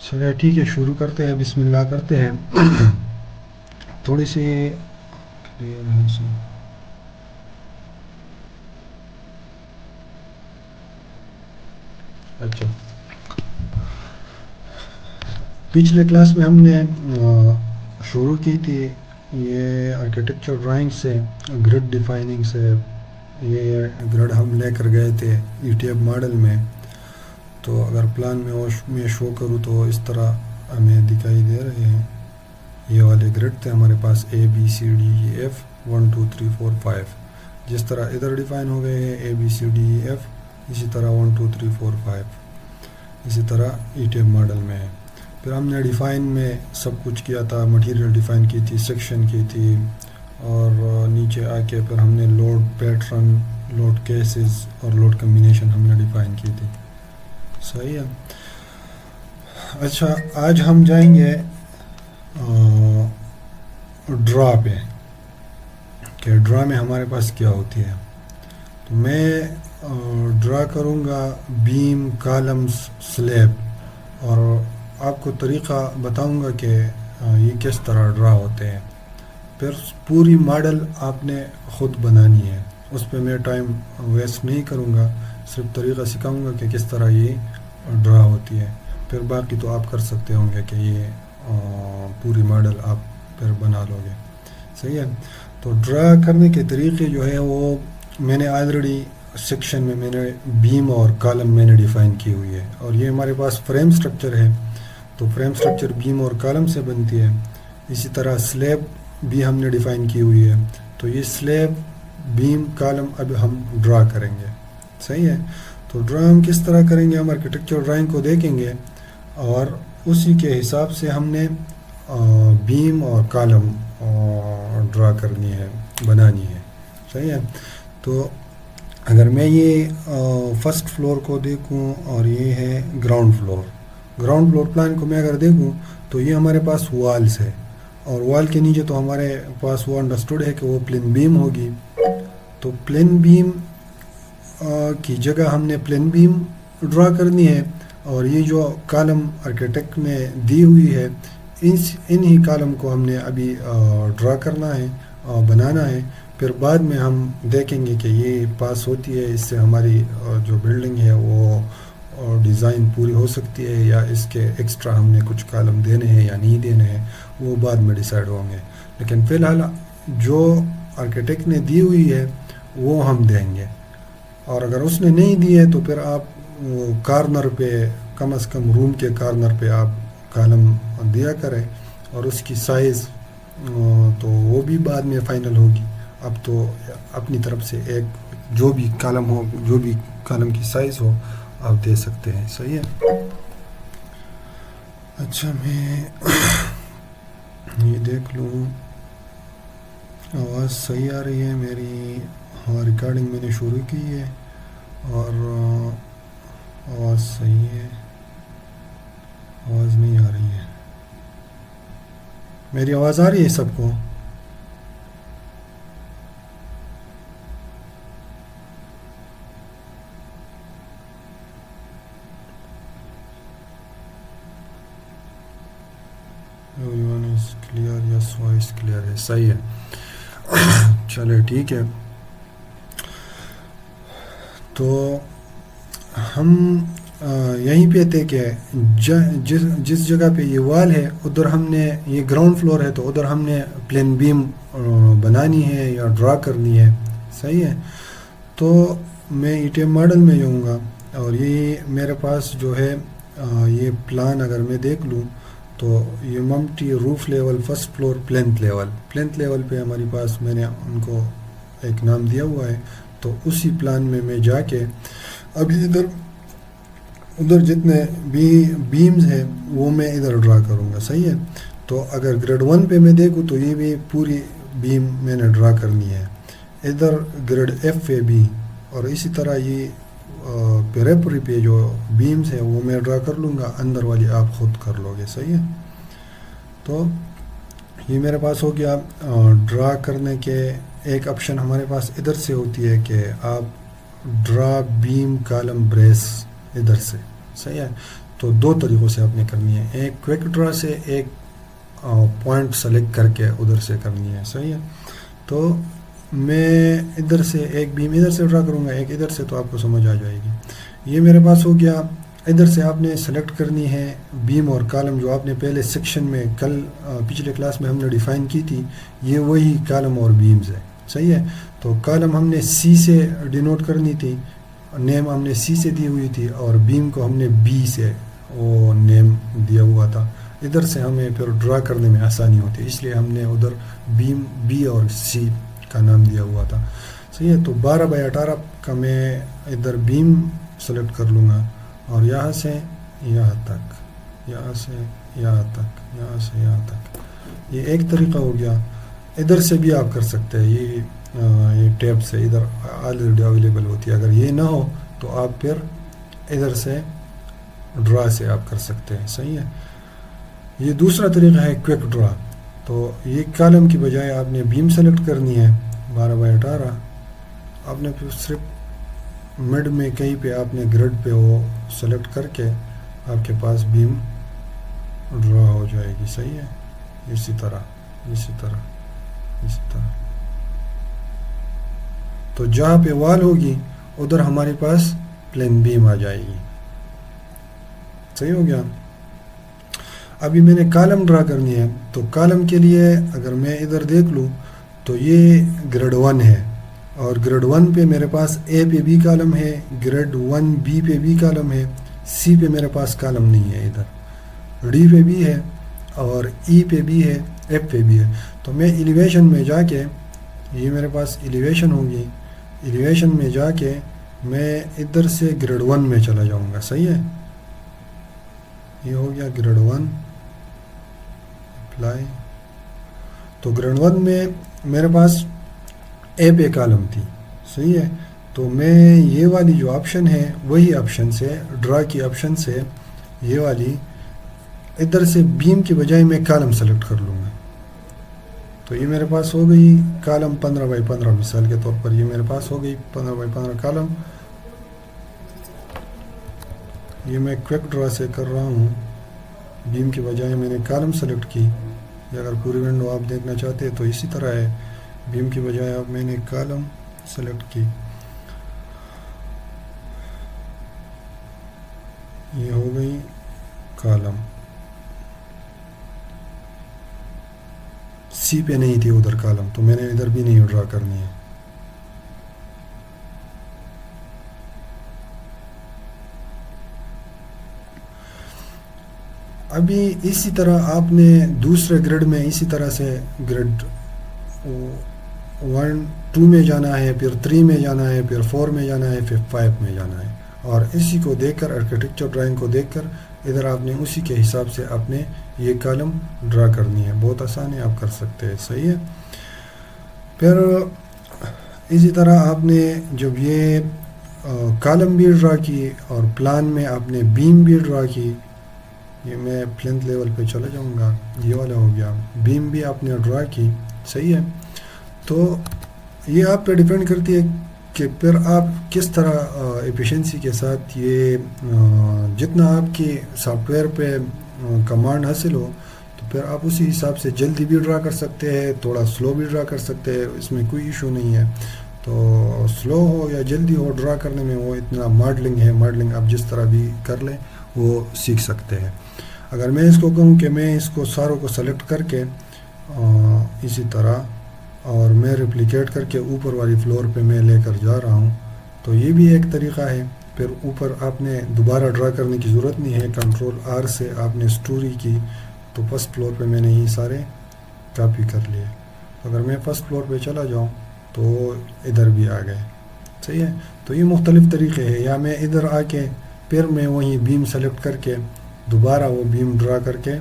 چلے ٹھیک ہے، شروع کرتے ہیں، بسم اللہ کرتے ہیں. تھوڑی سی کلیئر ہے سی. اچھا، پچھلے کلاس میں ہم نے شروع کی تھی یہ آرکیٹیکچر ڈرائنگ سے، گرڈ ڈیفائننگ سے. یہ گرڈ ہم لے کر گئے تھے ای ٹی ایف ماڈل میں. تو اگر پلان میں شو کروں تو اس طرح ہمیں دکھائی دے رہے ہیں. یہ والے گرڈ تھے ہمارے پاس A B C D E F 1 2 3 4 5. جس طرح ادھر ڈیفائن ہو گئے ہیں A B C D E F, اسی طرح 1 2 3 4 5 اسی طرح ای ٹی ایف ماڈل میں ہے. پھر ہم نے ڈیفائن میں سب کچھ کیا تھا، مٹیریل ڈیفائن کی تھی، سیکشن کی تھی، اور نیچے آ کے پھر ہم نے لوڈ پیٹرن، لوڈ کیسز اور لوڈ کمبینیشن ہم نے ڈیفائن کی تھی. صحیح ہے. اچھا، آج ہم جائیں گے ڈرا پہ کہ ڈرا میں ہمارے پاس کیا ہوتی ہے. تو میں ڈرا کروں گا بیم، کالمز، سلیب، اور آپ کو طریقہ بتاؤں گا کہ یہ کس طرح ڈرا ہوتے ہیں. پھر پوری ماڈل آپ نے خود بنانی ہے، اس پہ میں ٹائم ویسٹ نہیں کروں گا، صرف طریقہ سکھاؤں گا کہ کس طرح یہ ڈرا ہوتی ہے. پھر باقی تو آپ کر سکتے ہوں گے کہ یہ پوری ماڈل آپ پھر بنا لو گے. صحیح ہے. تو ڈرا کرنے کے طریقے جو ہے وہ میں نے آلریڈی سیکشن میں نے بیم اور کالم میں نے ڈیفائن کی ہوئی ہے. اور یہ ہمارے پاس فریم سٹرکچر ہے، تو فریم سٹرکچر بیم اور کالم سے بنتی ہے. اسی طرح سلیب بھی ہم نے ڈیفائن کی ہوئی ہے. تو یہ سلیب، بیم، کالم اب ہم ڈرا کریں گے. صحیح ہے. تو ڈرا ہم کس طرح کریں گے، ہم آرکیٹیکچر ڈرائنگ کو دیکھیں گے اور اسی کے حساب سے ہم نے بیم اور کالم ڈرا کرنی ہے، بنانی ہے. صحیح ہے. تو اگر میں یہ فرسٹ فلور کو دیکھوں اور یہ ہے ground floor, ground floor plan کو میں اگر دیکھوں تو یہ ہمارے پاس والز ہے، اور وال کے نیچے تو ہمارے پاس وہ انڈرسٹوڈ ہے کہ وہ پلین بیم ہوگی. تو پلین بیم کی جگہ ہم نے پلین بیم ڈرا کرنی ہے، اور یہ جو کالم آرکیٹیکٹ نے دی ہوئی ہے انہی کالم کو ہم نے ابھی ڈرا کرنا ہے، بنانا ہے. پھر بعد میں ہم دیکھیں گے کہ یہ پاس ہوتی ہے، اس سے ہماری جو بلڈنگ ہے وہ ڈیزائن پوری ہو سکتی ہے، یا اس کے ایکسٹرا ہم نے کچھ کالم دینے ہیں یا نہیں دینے ہیں، وہ بعد میں ڈیسائیڈ ہوں گے. لیکن فی الحال جو آرکیٹیکٹ نے دی ہوئی ہے وہ ہم دیں گے. اور اگر اس نے نہیں دی ہے تو پھر آپ کارنر پہ، کم از کم روم کے کارنر پہ آپ کالم دیا کریں، اور اس کی سائز تو وہ بھی بعد میں فائنل ہوگی. اب تو اپنی طرف سے ایک جو بھی کالم ہو، جو بھی کالم کی سائز ہو آپ دے سکتے ہیں. صحیح ہے. اچھا، میں یہ دیکھ لوں آواز صحیح آ رہی ہے میری. ہاں، ریکارڈنگ میں نے شروع کی ہے اور آواز صحیح ہے، آواز نہیں آ رہی ہے. میری آواز آ رہی ہے سب کو؟ everyone is clear? yes, voice clear ہے. صحیح ہے. چلے ٹھیک ہے. تو ہم یہیں پہ تھے کہ جس جگہ پہ یہ وال ہے ادھر ہم نے، یہ گراؤنڈ فلور ہے تو ادھر ہم نے پلین بیم بنانی ہے یا ڈرا کرنی ہے. صحیح ہے. تو میں ای ٹی ایم ماڈل میں جاؤں گا، اور یہ میرے پاس جو ہے یہ پلان اگر میں دیکھ لوں تو یہ mumty roof level, first floor, plinth level. Plinth level پہ ہمارے پاس میں نے ان کو ایک نام دیا ہوا ہے. تو اسی پلان میں جا کے ابھی ادھر جتنے بھی بیمز ہیں وہ میں ادھر ڈرا کروں گا. صحیح ہے. تو اگر گریڈ 1 پہ میں دیکھوں تو یہ بھی پوری بیم میں نے ڈرا کرنی ہے. ادھر گریڈ ایف پہ بھی، اور اسی طرح یہ پیریپری پہ جو بیمز ہیں وہ میں ڈرا کر لوں گا، اندر والی آپ خود کر لو گے. صحیح ہے. تو یہ میرے پاس ہو گیا. ڈرا کرنے کے ایک آپشن ہمارے پاس ادھر سے ہوتی ہے کہ آپ ڈرا بیم کالم بریس ادھر سے. صحیح ہے. تو دو طریقوں سے آپ نے کرنی ہے، ایک کوئک ڈرا سے، ایک پوائنٹ سلیکٹ کر کے ادھر سے کرنی ہے، صحیح ہے. تو میں ادھر سے ایک بیم ادھر سے ڈرا کروں گا، ایک ادھر سے، تو آپ کو سمجھ آ جائے گی. یہ میرے پاس ہو گیا. ادھر سے آپ نے سلیکٹ کرنی ہے بیم اور کالم، جو آپ نے پہلے سیکشن میں پچھلے کلاس میں ہم نے ڈیفائن کی تھی. یہ وہی کالم اور بیمز ہے، صحیح ہے. تو کالم ہم نے سی سے ڈینوٹ کرنی تھی، نیم ہم نے سی سے دی ہوئی تھی، اور بیم کو ہم نے بی سے وہ نیم دیا ہوا تھا. ادھر سے ہمیں پھر ڈرا کرنے میں آسانی ہوتی ہے، اس لیے ہم نے ادھر بیم بی اور سی کا نام دیا ہوا تھا، صحیح ہے. تو 12/18 کا میں ادھر بیم سلیکٹ کر لوں گا، اور یہاں سے یہاں تک، یہاں سے یہاں تک، یہاں سے یہاں تک. یہ ایک طریقہ ہو گیا. ادھر سے بھی آپ کر سکتے ہیں، یہ ٹیپ سے ادھر آلریڈی اویلیبل ہوتی ہے. اگر یہ نہ ہو تو آپ پھر ادھر سے ڈرا سے آپ کر سکتے ہیں، صحیح ہے. یہ دوسرا طریقہ ہے کوئک ڈرا. تو یہ کالم کی بجائے آپ نے بیم سلیکٹ کرنی ہے 12/18. آپ نے پھر صرف مڈ میں کہیں پہ آپ نے گریڈ پہ وہ سلیکٹ کر کے آپ کے پاس بیم ڈرا ہو جائے گی، صحیح ہے. اسی طرح اسی طرح اسی طرح. تو جہاں پہ وال ہوگی ادھر ہمارے پاس پلین بیم آ جائے گی، صحیح ہو گیا. ابھی میں نے کالم ڈرا کرنی ہے. تو کالم کے لیے اگر میں ادھر دیکھ لوں تو یہ گریڈ 1 ہے، اور گریڈ 1 پہ میرے پاس اے پہ بھی کالم ہے، گریڈ 1 بی پہ بھی کالم ہے، سی پہ میرے پاس کالم نہیں ہے. ادھر ڈی پہ بھی ہے، اور ای پہ بھی ہے، ایف پہ بھی ہے. تو میں ایلیویشن میں جا کے، یہ میرے پاس ایلیویشن ہوگی، ایلیویشن میں جا کے میں ادھر سے گریڈ 1 میں چلا جاؤں گا، صحیح ہے. یہ ہو گیا گریڈ 1 اپلائی. تو گریڈ 1 میں میرے پاس اے پہ کالم تھی، صحیح ہے. تو میں یہ والی جو آپشن ہے وہی آپشن سے، ڈرا کی آپشن سے، یہ والی ادھر سے بیم کی بجائے میں کالم سلیکٹ کر لوں گا. تو یہ میرے پاس ہو گئی کالم 15/15، مثال کے طور پر یہ میرے پاس ہو گئی 15/15 کالم. یہ میں کوئک ڈرا سے کر رہا ہوں، بیم کی بجائے میں نے کالم سلیکٹ کی. یہ اگر پوری ونڈو آپ دیکھنا چاہتے ہیں تو اسی طرح ہے، بیم کی بجائے اب میں نے کالم سلیکٹ کی. یہ ہو گئی کالم. سی پہ نہیں تھی ادھر کالم، تو میں نے ادھر بھی نہیں ڈرا کرنی ہے. ابھی اسی طرح آپ نے دوسرے گریڈ میں اسی طرح سے گریڈ 1-2 میں جانا ہے، پھر 3 میں جانا ہے، پھر 4 میں جانا ہے، پھر 5 میں جانا ہے. اور اسی کو دیکھ کر، آرکیٹیکچر ڈرائنگ کو دیکھ کر ادھر آپ نے اسی کے حساب سے آپ نے یہ کالم ڈرا کرنی ہے. بہت آسان ہے، آپ کر سکتے ہیں، صحیح ہے. پھر اسی طرح آپ نے جب یہ کالم بھی ڈرا کی اور پلان میں آپ نے بیم بھی ڈرا کی، یہ میں پلینتھ لیول پہ چلا جاؤں گا، یہ والا ہو گیا. بیم بھی آپ نے ڈرا کی، صحیح ہے. تو یہ آپ پہ ڈیپینڈ کرتی ہے کہ پھر آپ کس طرح ایفیشنسی کے ساتھ یہ جتنا آپ کی سافٹ ویئر پہ کمانڈ حاصل ہو، تو پھر آپ اسی حساب سے جلدی بھی ڈرا کر سکتے ہیں، تھوڑا سلو بھی ڈرا کر سکتے ہیں، اس میں کوئی ایشو نہیں ہے. تو سلو ہو یا جلدی ہو ڈرا کرنے میں، وہ اتنا ماڈلنگ ہے، ماڈلنگ آپ جس طرح بھی کر لیں وہ سیکھ سکتے ہیں. اگر میں اس کو کہوں کہ میں اس کو ساروں کو سلیکٹ کر کے اسی طرح اور میں ریپلیکیٹ کر کے اوپر والی فلور پہ میں لے کر جا رہا ہوں، تو یہ بھی ایک طریقہ ہے. پھر اوپر آپ نے دوبارہ ڈرا کرنے کی ضرورت نہیں ہے، کنٹرول آر سے آپ نے اسٹوری کی، تو فرسٹ فلور پہ میں نے یہ سارے کاپی کر لیے. اگر میں فرسٹ فلور پہ چلا جاؤں تو ادھر بھی آ گئے، صحیح ہے. تو یہ مختلف طریقے ہیں. یا میں ادھر آ کے پھر میں وہیں بیم سلیکٹ کر کے دوبارہ وہ بیم ڈرا کر کے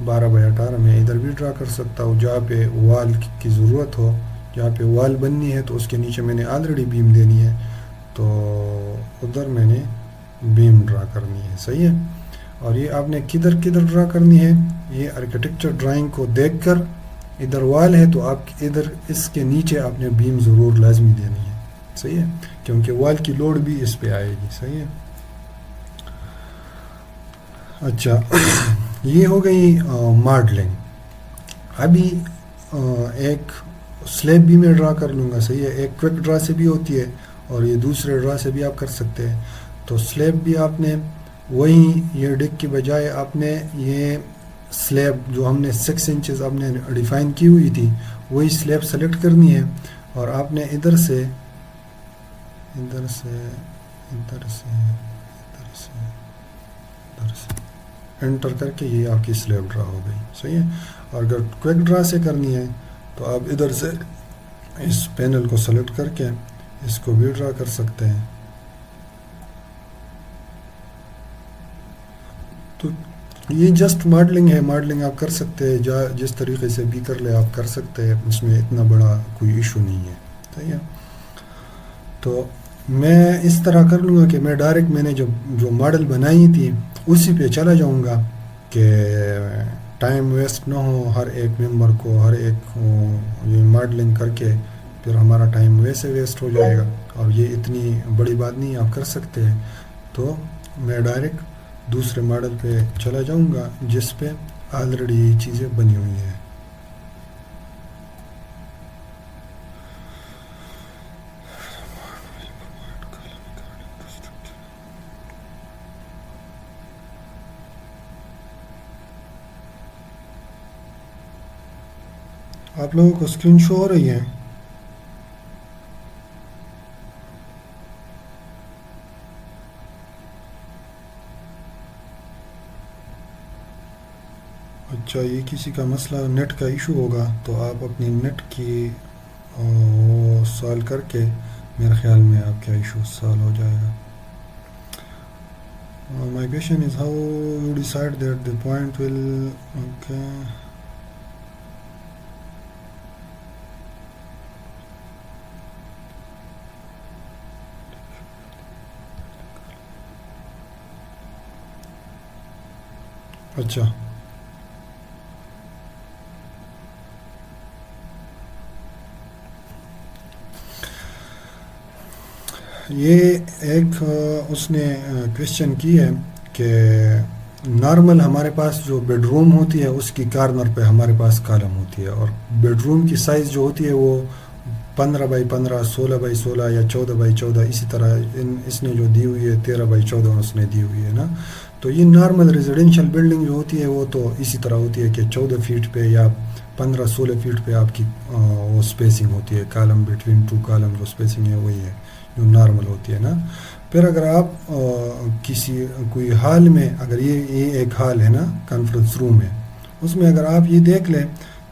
12/18 میں ادھر بھی ڈرا کر سکتا ہوں. جہاں پہ وال کی ضرورت ہو، جہاں پہ وال بننی ہے تو اس کے نیچے میں نے آلریڈی بیم دینی ہے، تو ادھر میں نے بیم ڈرا کرنی ہے، صحیح ہے. اور یہ آپ نے کدھر ڈرا کرنی ہے، یہ آرکیٹیکچر ڈرائنگ کو دیکھ کر، ادھر وال ہے تو آپ ادھر اس کے نیچے آپ نے بیم ضرور لازمی دینی ہے، صحیح ہے، کیونکہ وال کی لوڈ بھی اس پہ آئے گی، صحیح ہے. اچھا یہ ہو گئی ماڈلنگ. ابھی ایک سلیب بھی میں ڈرا کر لوں گا, صحیح ہے. ایک کوئک ڈرا سے بھی ہوتی ہے اور یہ دوسرے ڈرا سے بھی آپ کر سکتے ہیں. تو سلیب بھی آپ نے وہی یہ ڈک کی بجائے آپ نے یہ سلیب جو ہم نے 6 انچز آپ نے ڈیفائن کی ہوئی تھی وہی سلیب سلیکٹ کرنی ہے, اور آپ نے ادھر سے انٹر کر کے یہ آپ کی سلیب ڈرا ہو گئی, صحیح ہے. اور اگر کوئک ڈرا سے کرنی ہے تو آپ ادھر سے اس پینل کو سلیکٹ کر کے اس کو بھی ڈرا کر سکتے ہیں. تو یہ جسٹ ماڈلنگ ہے, ماڈلنگ آپ کر سکتے ہیں جس طریقے سے بھی کر لے آپ کر سکتے ہیں, اس میں اتنا بڑا کوئی ایشو نہیں ہے, صحیح ہے. تو میں اس طرح کر لوں گا کہ میں ڈائریکٹ میں نے جو ماڈل بنائی تھی اسی پہ چلا جاؤں گا کہ ٹائم ویسٹ نہ ہو ہر ایک ممبر کو, ہر ایک یہ ماڈلنگ کر کے پھر ہمارا ٹائم ویسے ویسٹ ہو جائے گا, اور یہ اتنی بڑی بات نہیں آپ کر سکتے ہیں. تو میں ڈائریکٹ دوسرے ماڈل پہ چلا جاؤں گا جس پہ آلریڈی یہ چیزیں بنی ہوئی ہیں. آپ لوگوں کو اسکرین شو ہو رہی ہے؟ اچھا یہ کسی کا مسئلہ نیٹ کا ایشو ہوگا, تو آپ اپنی نیٹ کی سالو کر کے میرے خیال میں آپ کا ایشو سالو ہو جائے گا. My question is how you decide that the point will okay. اچھا یہ ایک اس نے کویشچن کی ہے کہ نارمل ہمارے پاس جو بیڈ روم ہوتی ہے اس کی کارنر پہ ہمارے پاس کالم ہوتی ہے, اور بیڈ روم کی سائز جو ہوتی ہے وہ 15x15, 16x16 یا 14x14, اسی طرح اس نے جو دی ہوئی ہے 13x14 اس نے دی ہوئی ہے نا. تو یہ نارمل ریزیڈینشیل بلڈنگ جو ہوتی ہے وہ تو اسی طرح ہوتی ہے کہ 14 فیٹ پہ یا 15-16 فیٹ پہ آپ کی وہ سپیسنگ ہوتی ہے, کالم بٹوین 2 کالم جو سپیسنگ ہے وہی ہے جو نارمل ہوتی ہے نا. پھر اگر آپ کوئی ہال میں, اگر یہ ایک ہال ہے نا کانفرنس روم ہے, اس میں اگر آپ یہ دیکھ لیں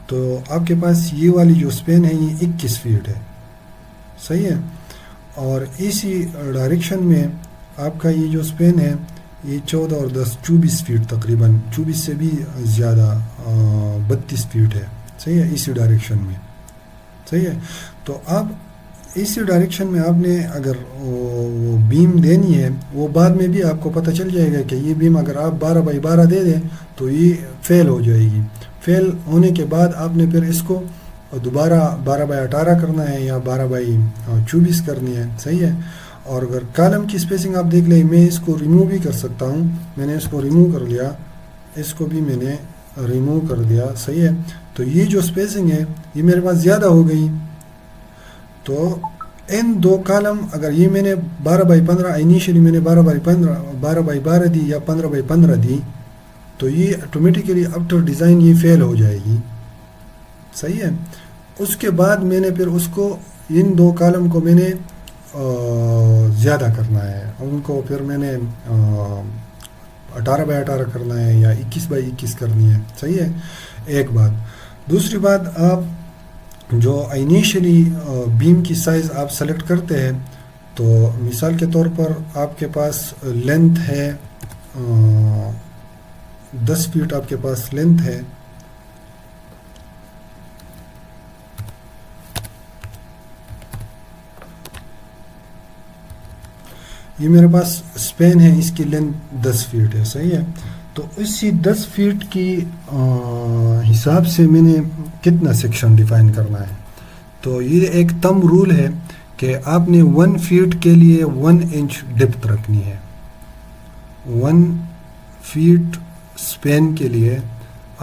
تو آپ کے پاس یہ والی جو سپین ہے یہ 21 فیٹ ہے, صحیح ہے. اور اسی ڈائریکشن میں آپ کا یہ جو سپین ہے یہ 14 اور 10 24 فیٹ, تقریباً 24 سے بھی زیادہ 32 فیٹ ہے, صحیح ہے, اسی ڈائریکشن میں, صحیح ہے. تو آپ اسی ڈائریکشن میں آپ نے اگر وہ بیم دینی ہے, وہ بعد میں بھی آپ کو پتہ چل جائے گا کہ یہ بیم اگر آپ 12x12 دے دیں تو یہ فیل ہو جائے گی. فیل ہونے کے بعد آپ نے پھر اس کو دوبارہ 12x18 کرنا ہے یا 12x24 کرنی ہے, صحیح ہے. اور اگر کالم کی سپیسنگ آپ دیکھ لیں, میں اس کو ریموو بھی کر سکتا ہوں, میں نے اس کو ریموو کر لیا, اس کو بھی میں نے ریموو کر دیا, صحیح ہے. تو یہ جو سپیسنگ ہے یہ میرے پاس زیادہ ہو گئی. تو ان دو کالم اگر یہ میں نے 12x15 انیشلی میں نے 12x12 دی یا 15x15 دی تو یہ آٹومیٹیکلی آفٹر ڈیزائن یہ فیل ہو جائے گی, صحیح ہے. اس کے بعد میں نے پھر اس کو ان دو کالم کو میں نے زیادہ کرنا ہے, ان کو پھر میں نے 18x18 کرنا ہے یا 21x21 کرنی ہے, صحیح ہے. ایک بات. دوسری بات, آپ جو انیشلی بیم کی سائز آپ سلیکٹ کرتے ہیں, تو مثال کے طور پر آپ کے پاس لینتھ ہے 10 فیٹ, آپ کے پاس لینتھ ہے, یہ میرے پاس سپین ہے, اس کی لینتھ 10 فیٹ ہے, صحیح ہے. تو اسی 10 فیٹ کی حساب سے میں نے کتنا سیکشن ڈیفائن کرنا ہے. تو یہ ایک تم رول ہے کہ آپ نے 1 فیٹ کے لیے 1 انچ ڈپتھ رکھنی ہے, 1 فیٹ اسپین کے لیے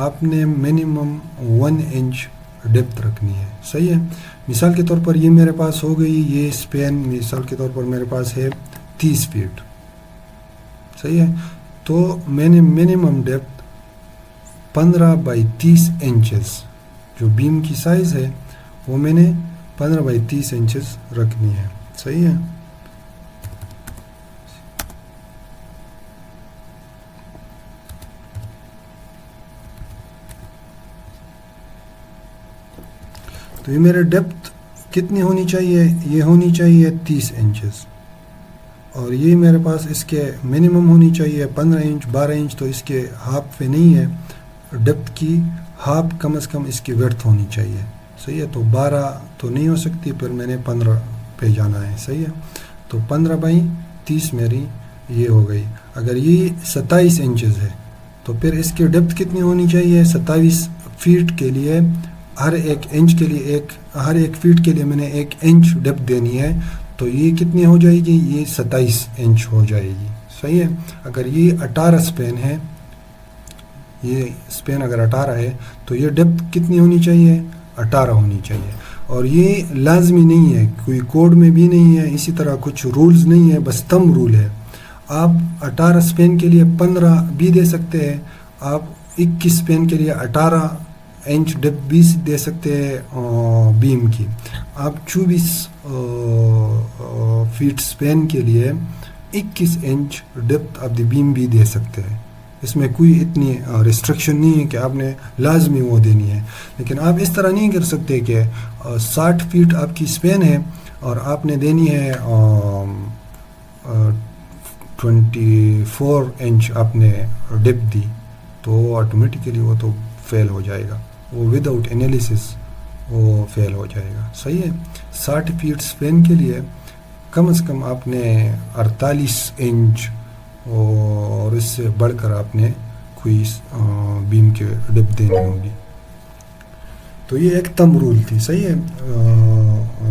آپ نے منیمم 1 انچ ڈیپتھ رکھنی ہے. صحیح ہے. مثال کے طور پر یہ میرے پاس ہو گئی یہ اسپین مثال کے طور پر میرے پاس ہے 30 فیٹ. صحیح ہے. تو میں نے منیمم ڈیپتھ 15/30 انچز جو بیم کی سائز ہے وہ میں نے 15/30 انچز رکھنی ہے. صحیح ہے. تو یہ میرے ڈیپتھ کتنی ہونی چاہیے؟ یہ ہونی چاہیے 30 انچز. اور یہ میرے پاس اس کے منیمم ہونی چاہیے 15 انچ 12 انچ. تو اس کے ہاف پہ نہیں ہے. ڈیپتھ کی ہاف کم از کم اس کی ویڈتھ ہونی چاہیے. صحیح ہے. تو 12 تو نہیں ہو سکتی، پھر میں نے 15 پہ جانا ہے. صحیح ہے. تو 15/30 میری یہ ہو گئی. اگر یہ 27 انچز ہے تو پھر اس کی ڈیپتھ کتنی ہونی چاہیے؟ 27 فیٹ کے لیے ہر ایک انچ کے لیے ہر ایک فیٹ کے لیے میں نے 1 انچ ڈیپتھ دینی ہے. تو یہ کتنی ہو جائے گی؟ یہ 27 انچ ہو جائے گی. صحیح ہے. اگر یہ 18 اسپین ہے، یہ اسپین اگر 18 ہے تو یہ ڈیپتھ کتنی ہونی چاہیے؟ 18 ہونی چاہیے. اور یہ لازمی نہیں ہے، کوئی کوڈ میں بھی نہیں ہے، اسی طرح کچھ رولز نہیں ہے، بس تم رول ہے. آپ 18 اسپین کے لیے 15 بھی دے سکتے ہیں. آپ 21 اسپین کے لیے 18 انچ ڈیپتھ بھی دے سکتے ہیں بیم کی. آپ 24 فیٹ اسپین کے لیے 21 انچ ڈیپتھ آف دی بیم بھی دے سکتے ہیں. اس میں کوئی اتنی ریسٹرکشن نہیں ہے کہ آپ نے لازمی وہ دینی ہے. لیکن آپ اس طرح نہیں کر سکتے کہ 60 فیٹ آپ کی اسپین ہے اور آپ نے دینی ہے 24 انچ آپ نے ڈیپتھ دی، تو آٹومیٹیکلی وہ تو فیل ہو جائے گا. وہ ود آؤٹ انالیسس وہ فیل ہو جائے گا. صحیح ہے. 60 فیٹ اسپین کے لیے کم از کم آپ نے 48 انچ اور اس سے بڑھ کر آپ نے کوئی بیم کے ڈیپتھ دینی ہوگی. تو یہ ایک تم رول تھی. صحیح ہے.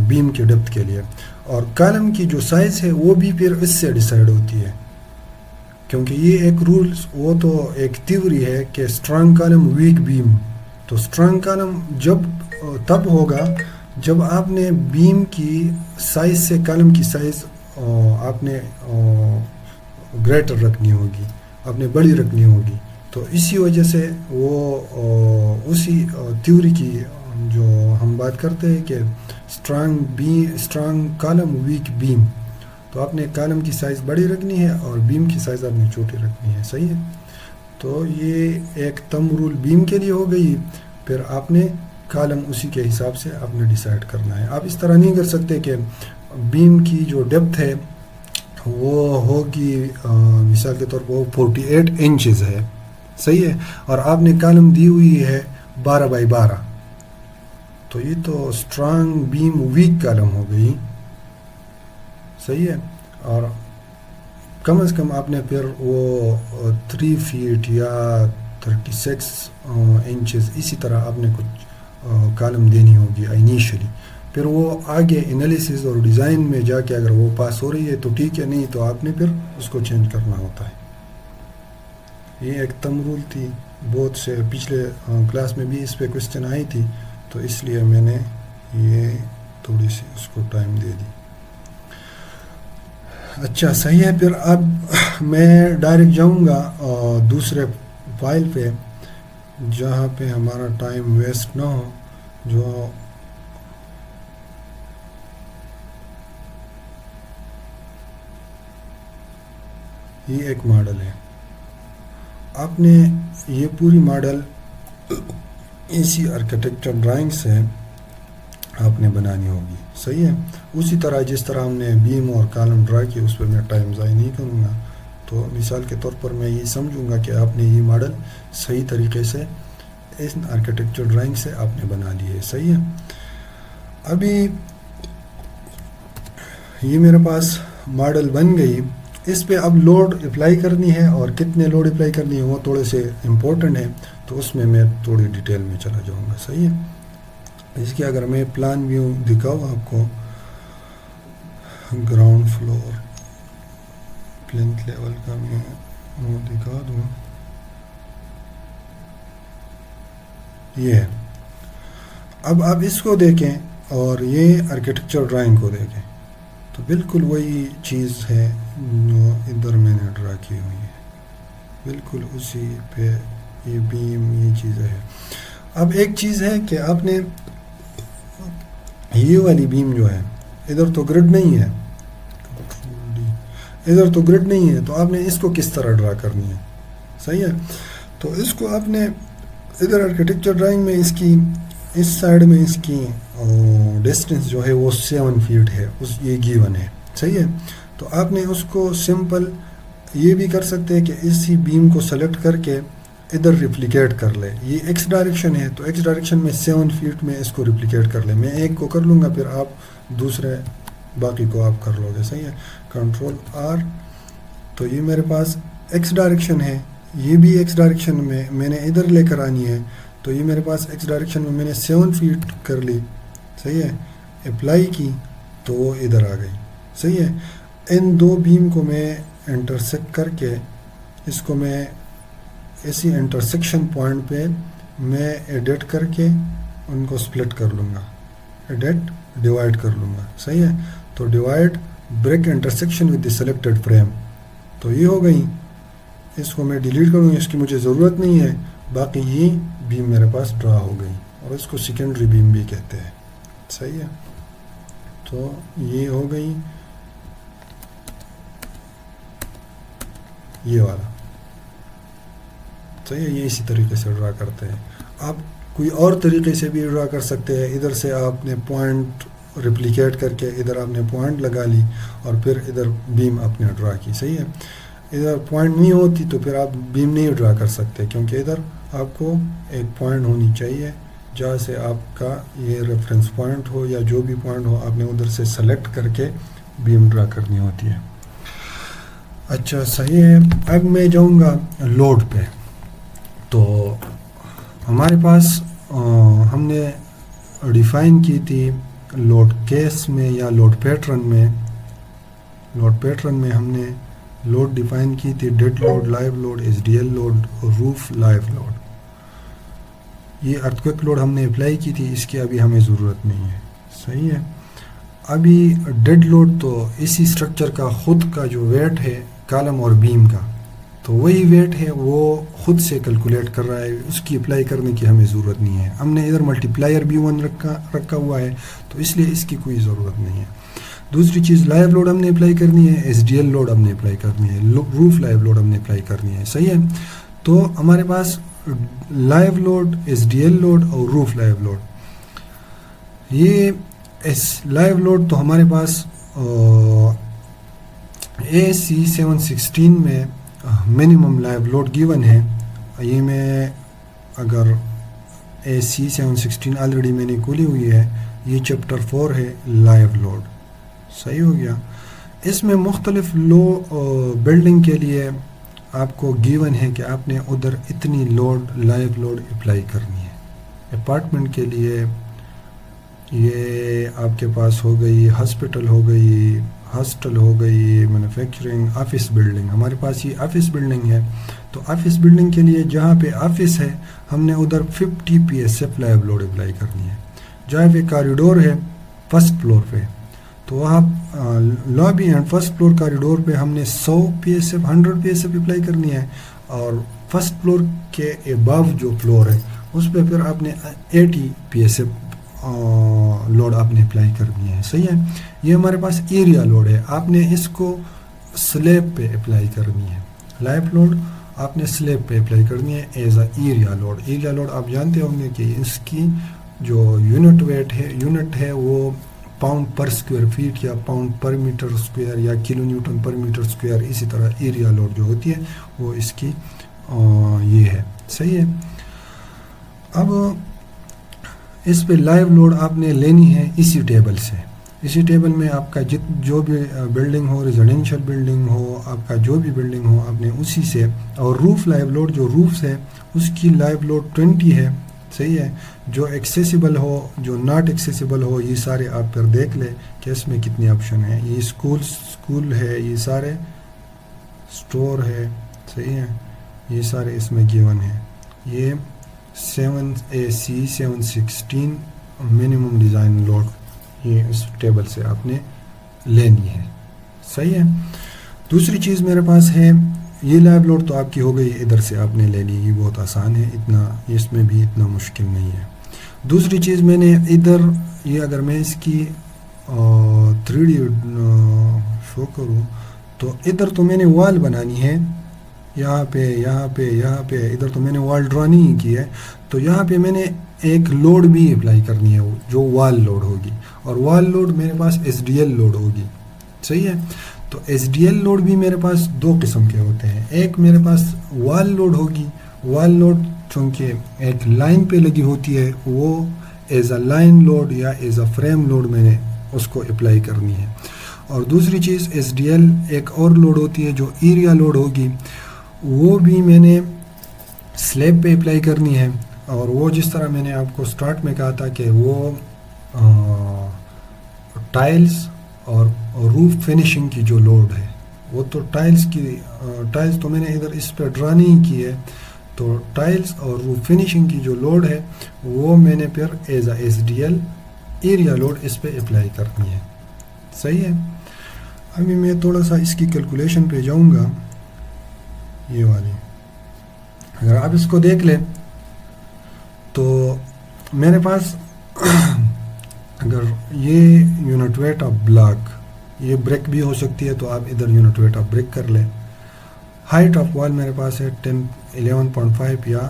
بیم کے ڈیپتھ کے لیے. اور کالم کی جو سائز ہے وہ بھی پھر اس سے ڈیسائیڈ ہوتی ہے، کیونکہ یہ ایک رولز وہ تو ایک تھیوری ہے کہ اسٹرانگ کالم ویک بیم. تو اسٹرانگ کالم تب ہوگا جب آپ نے بیم کی سائز سے کالم کی سائز آپ نے گریٹر رکھنی ہوگی، آپ نے بڑی رکھنی ہوگی. تو اسی وجہ سے وہ اسی تھیوری کی جو ہم بات کرتے ہیں کہ اسٹرانگ کالم ویک بیم. تو آپ نے کالم کی سائز بڑی رکھنی ہے اور بیم کی سائز آپ نے چھوٹی رکھنی ہے. صحیح ہے. تو یہ ایک تم رول بیم کے لیے ہو گئی. پھر آپ نے کالم اسی کے حساب سے آپ نے ڈیسائیڈ کرنا ہے. آپ اس طرح نہیں کر سکتے کہ بیم کی جو ڈیپتھ ہے وہ ہوگی مثال کے طور پر وہ 48 انچز ہے. صحیح ہے. اور آپ نے کالم دی ہوئی ہے 12/12. تو یہ تو اسٹرانگ بیم ویک کالم ہو گئی. صحیح ہے. اور کم از کم آپ نے پھر وہ 3 فیٹ یا 36 انچز اسی طرح آپ نے کچھ کالم دینی ہوگی انیشلی. پھر وہ آگے انالیسز اور ڈیزائن میں جا کے اگر وہ پاس ہو رہی ہے تو ٹھیک ہے، نہیں تو آپ نے پھر اس کو چینج کرنا ہوتا ہے. یہ ایک تم رول تھی. بہت سے پچھلے کلاس میں بھی اس پہ کوشچن آئی تھی، تو اس لیے میں نے یہ تھوڑی سی اس کو ٹائم دے دی. اچھا صحیح ہے. پھر اب میں ڈائریکٹ جاؤں گا دوسرے فائل پہ جہاں پہ ہمارا ٹائم ویسٹ نہ ہو. جو یہ ایک ماڈل ہے. آپ نے یہ پوری ماڈل اسی آرکیٹیکچر ڈرائنگ سے آپ نے بنانی ہوگی. صحیح ہے. اسی طرح جس طرح ہم نے بیم اور کالم ڈرا کی اس پہ میں ٹائم ضائع نہیں کروں گا. تو مثال کے طور پر میں یہ سمجھوں گا کہ آپ نے یہ ماڈل صحیح طریقے سے اس آرکیٹیکچر ڈرائنگ سے آپ نے بنا لی ہے. صحیح ہے. ابھی یہ میرے پاس ماڈل بن گئی. اس پہ اب لوڈ اپلائی کرنی ہے، اور کتنے لوڈ اپلائی کرنی ہے وہ تھوڑے سے امپورٹنٹ ہے، تو اس میں تھوڑی ڈیٹیل میں چلا جاؤں گا. صحیح ہے. اس کی اگر میں پلان ویو دکھاؤں آپ کو، گراؤنڈ فلور پلنتھ لیول کا میں وہ دکھا دوں. یہ ہے. اب آپ اس کو دیکھیں اور یہ آرکیٹیکچر ڈرائنگ کو دیکھیں تو بالکل وہی چیز ہے جو ادھر میں نے ڈرا کی ہوئی ہے، بالکل اسی پہ یہ بیم یہ چیزیں ہے. اب ایک چیز ہے کہ آپ نے یہ والی بیم جو ہے ادھر تو گرڈ نہیں ہے، ادھر تو گرڈ نہیں ہے، تو آپ نے اس کو کس طرح ڈرا کرنی ہے؟ صحیح ہے. تو اس کو آپ نے ادھر آرکیٹیکچر ڈرائنگ میں اس کی اس سائڈ میں اس کی ڈسٹینس جو ہے وہ 7 فیٹ ہے، یہ گیون ہے. صحیح ہے. تو آپ نے اس کو سمپل یہ بھی کر سکتے ہیں کہ اسی بیم کو سلیکٹ کر کے ادھر ریپلیکیٹ کر لے. یہ ایکس ڈائریکشن ہے تو ایکس ڈائریکشن میں 7 فیٹ میں اس کو ریپلیکیٹ کر لے. میں ایک کو کر لوں گا، پھر آپ دوسرے باقی کو آپ کر لو گے. صحیح ہے. Control R. تو یہ میرے پاس ایکس ڈائریکشن ہے، یہ بھی ایکس ڈائریکشن میں نے ادھر لے کر آنی ہے. تو یہ میرے پاس ایکس ڈائریکشن میں نے 7 فیٹ کر لی. صحیح ہے. اپلائی کی تو وہ ادھر آ گئی. صحیح ہے. ان دو بیم کو میں انٹرسیکٹ کر کے اس کو میں اسی انٹرسیکشن پوائنٹ پہ میں ایڈٹ کر کے ان کو سپلٹ کر لوں گا، ایڈٹ ڈیوائڈ کر لوں گا. صحیح ہے. تو divide break intersection with the selected frame. تو یہ ہو گئی. اس کو میں ڈیلیٹ کروں گا، اس کی مجھے ضرورت نہیں ہے. باقی یہ بیم میرے پاس ڈرا ہو گئی اور اس کو سیکنڈری بیم بھی کہتے ہیں. صحیح ہے. تو یہ ہو گئی یہ والا. صحیح ہے. یہ اسی طریقے سے ڈرا کرتے ہیں. آپ کوئی اور طریقے سے بھی ڈرا کر سکتے ہیں. ادھر سے آپ نے پوائنٹ ریپلیکیٹ کر کے ادھر آپ نے پوائنٹ لگا لی اور پھر ادھر بیم آپ نے ڈرا کی. صحیح ہے. ادھر پوائنٹ نہیں ہوتی تو پھر آپ بیم نہیں ڈرا کر سکتے، کیونکہ ادھر آپ کو ایک پوائنٹ ہونی چاہیے جہاں سے آپ کا یہ ریفرنس پوائنٹ ہو یا جو بھی پوائنٹ ہو، آپ نے ادھر سے سلیکٹ کر کے بیم ڈرا کرنی ہوتی ہے. اچھا صحیح ہے. اب میں جاؤں گا لوڈ پہ. تو ہمارے پاس ہم نے ڈیفائن کی تھی لوڈ کیس میں یا لوڈ پیٹرن میں ہم نے لوڈ ڈیفائن کی تھی dead load, live load, S D L load, roof live load. یہ ارتھکویک لوڈ ہم نے اپلائی کی تھی، اس کی ابھی ہمیں ضرورت نہیں ہے. صحیح ہے. ابھی ڈیڈ لوڈ تو اسی اسٹرکچر کا خود کا جو ویٹ ہے کالم اور بیم کا، تو وہی ویٹ ہے وہ خود سے کیلکولیٹ کر رہا ہے، اس کی اپلائی کرنے کی ہمیں ضرورت نہیں ہے. ہم نے ادھر ملٹی پلائر بھی 1 رکھا ہوا ہے، تو اس لیے اس کی کوئی ضرورت نہیں ہے. دوسری چیز لائیو لوڈ ہم نے اپلائی کرنی ہے، ایس ڈی ایل لوڈ ہم نے اپلائی کرنی ہے، روف لائیو لوڈ ہم نے اپلائی کرنی ہے. صحیح ہے. تو ہمارے پاس live load, S D L load اور روف لائیو لوڈ. یہ لائیو لوڈ تو ہمارے پاس اے سی 716 میں منیمم لائیو لوڈ گیون ہے. یہ میں اگر اے سی 716 آلریڈی میں نے کھولی ہوئی ہے، یہ چیپٹر 4 ہے لائیو لوڈ. صحیح ہو گیا. اس میں مختلف بلڈنگ کے لیے آپ کو گیون ہے کہ آپ نے ادھر اتنی لوڈ لائیو لوڈ اپلائی کرنی ہے. اپارٹمنٹ کے لیے یہ آپ کے پاس ہو گئی، ہاسپٹل ہو گئی، ہاسٹل ہو گئی، مینوفیکچرنگ، آفس بلڈنگ. ہمارے پاس یہ آفس بلڈنگ ہے، تو آفس بلڈنگ کے لیے جہاں پہ آفس ہے ہم نے ادھر 50 PSF لائیو لوڈ اپلائی کرنی ہے. جہاں پہ کاریڈور ہے فرسٹ فلور پہ، تو وہاں lobby and first floor corridor پہ ہم نے 100 PSF 100 PSF اپلائی کرنی ہے، اور فرسٹ فلور کے ابو جو فلور ہے اس پہ پھر آپ نے 80 PSF لوڈ آپ نے اپلائی کرنی ہے. صحیح ہے. یہ ہمارے پاس ایریا لوڈ ہے، آپ نے اس کو سلیب پہ اپلائی کرنی ہے. لائیو لوڈ آپ نے سلیب پہ اپلائی کرنی ہے as a area load. Area load آپ جانتے ہوں گے کہ اس کی جو یونٹ ہے وہ پاؤنڈ پر اسکوائر فیٹ یا پاؤنڈ پر میٹر اسکوائر یا کلو نیوٹن پر میٹر اسکوائر. اسی طرح ایریا لوڈ جو ہوتی ہے وہ اس کی یہ ہے. صحیح ہے. اب اس پہ لائیو لوڈ آپ نے لینی ہے اسی ٹیبل سے. اسی ٹیبل میں آپ کا جو بھی بلڈنگ ہو، ریزیڈینشیل بلڈنگ ہو، آپ کا جو بھی بلڈنگ ہو، آپ نے اسی سے. اور روف لائیو لوڈ جو روف ہے اس کی لائیو لوڈ 20 ہے. صحیح ہے. جو ایکسیسیبل ہو، جو ناٹ ایکسیسیبل ہو، یہ سارے آپ پھر دیکھ لیں کہ اس میں کتنی آپشن ہیں. یہ اسکول ہے، یہ سارے اسٹور ہے. صحیح ہے. یہ سارے اس میں گیون ہیں. یہ 7AC 716 منیمم ڈیزائن لوڈ یہ اس ٹیبل سے آپ نے لینی ہے. صحیح ہے. دوسری چیز میرے پاس ہے یہ لیب لوڈ تو آپ کی ہو گئی, ادھر سے آپ نے لے لی, یہ بہت آسان ہے, اتنا اس میں بھی اتنا مشکل نہیں ہے. دوسری چیز میں نے ادھر یہ اگر میں اس کی 3D شو کروں تو ادھر تو میں نے وال بنانی ہے, یہاں پہ یہاں پہ یہاں پہ, ادھر تو میں نے وال ڈرا نہیں کی ہے, تو یہاں پہ میں نے ایک لوڈ بھی اپلائی کرنی ہے جو وال لوڈ ہوگی, اور وال لوڈ میرے پاس SDL لوڈ ہوگی. صحیح ہے. تو SDL لوڈ بھی میرے پاس دو قسم کے ہوتے ہیں. ایک میرے پاس وال لوڈ ہوگی, وال لوڈ چونکہ ایک لائن پہ لگی ہوتی ہے, وہ ایز اے لائن لوڈ یا ایز اے فریم لوڈ میں نے اس کو اپلائی کرنی ہے. اور دوسری چیز SDL ایک اور لوڈ ہوتی ہے جو ایریا لوڈ ہوگی, وہ بھی میں نے سلیب پہ اپلائی کرنی ہے. اور وہ جس طرح میں نے آپ کو سٹارٹ میں کہا تھا کہ وہ ٹائلز اور روف فنیشنگ کی جو لوڈ ہے, وہ تو ٹائلز تو میں نے ادھر اس پہ ڈرا نہیں کی ہے, تو ٹائلز اور روف فنیشنگ کی جو لوڈ ہے وہ میں نے پھر as a SDL area load اس پہ اپلائی کرنی ہے. صحیح ہے. ابھی میں تھوڑا سا اس کی کیلکولیشن پہ جاؤں گا. یہ والی اگر آپ اس کو دیکھ لیں تو میرے پاس اگر یہ یونٹ ویٹ آف بلاک, یہ بریک بھی ہو سکتی ہے تو آپ ادھر یونٹ ویٹ آف بریک کر لیں. ہائٹ آف وال میرے پاس ہے 11.5 یا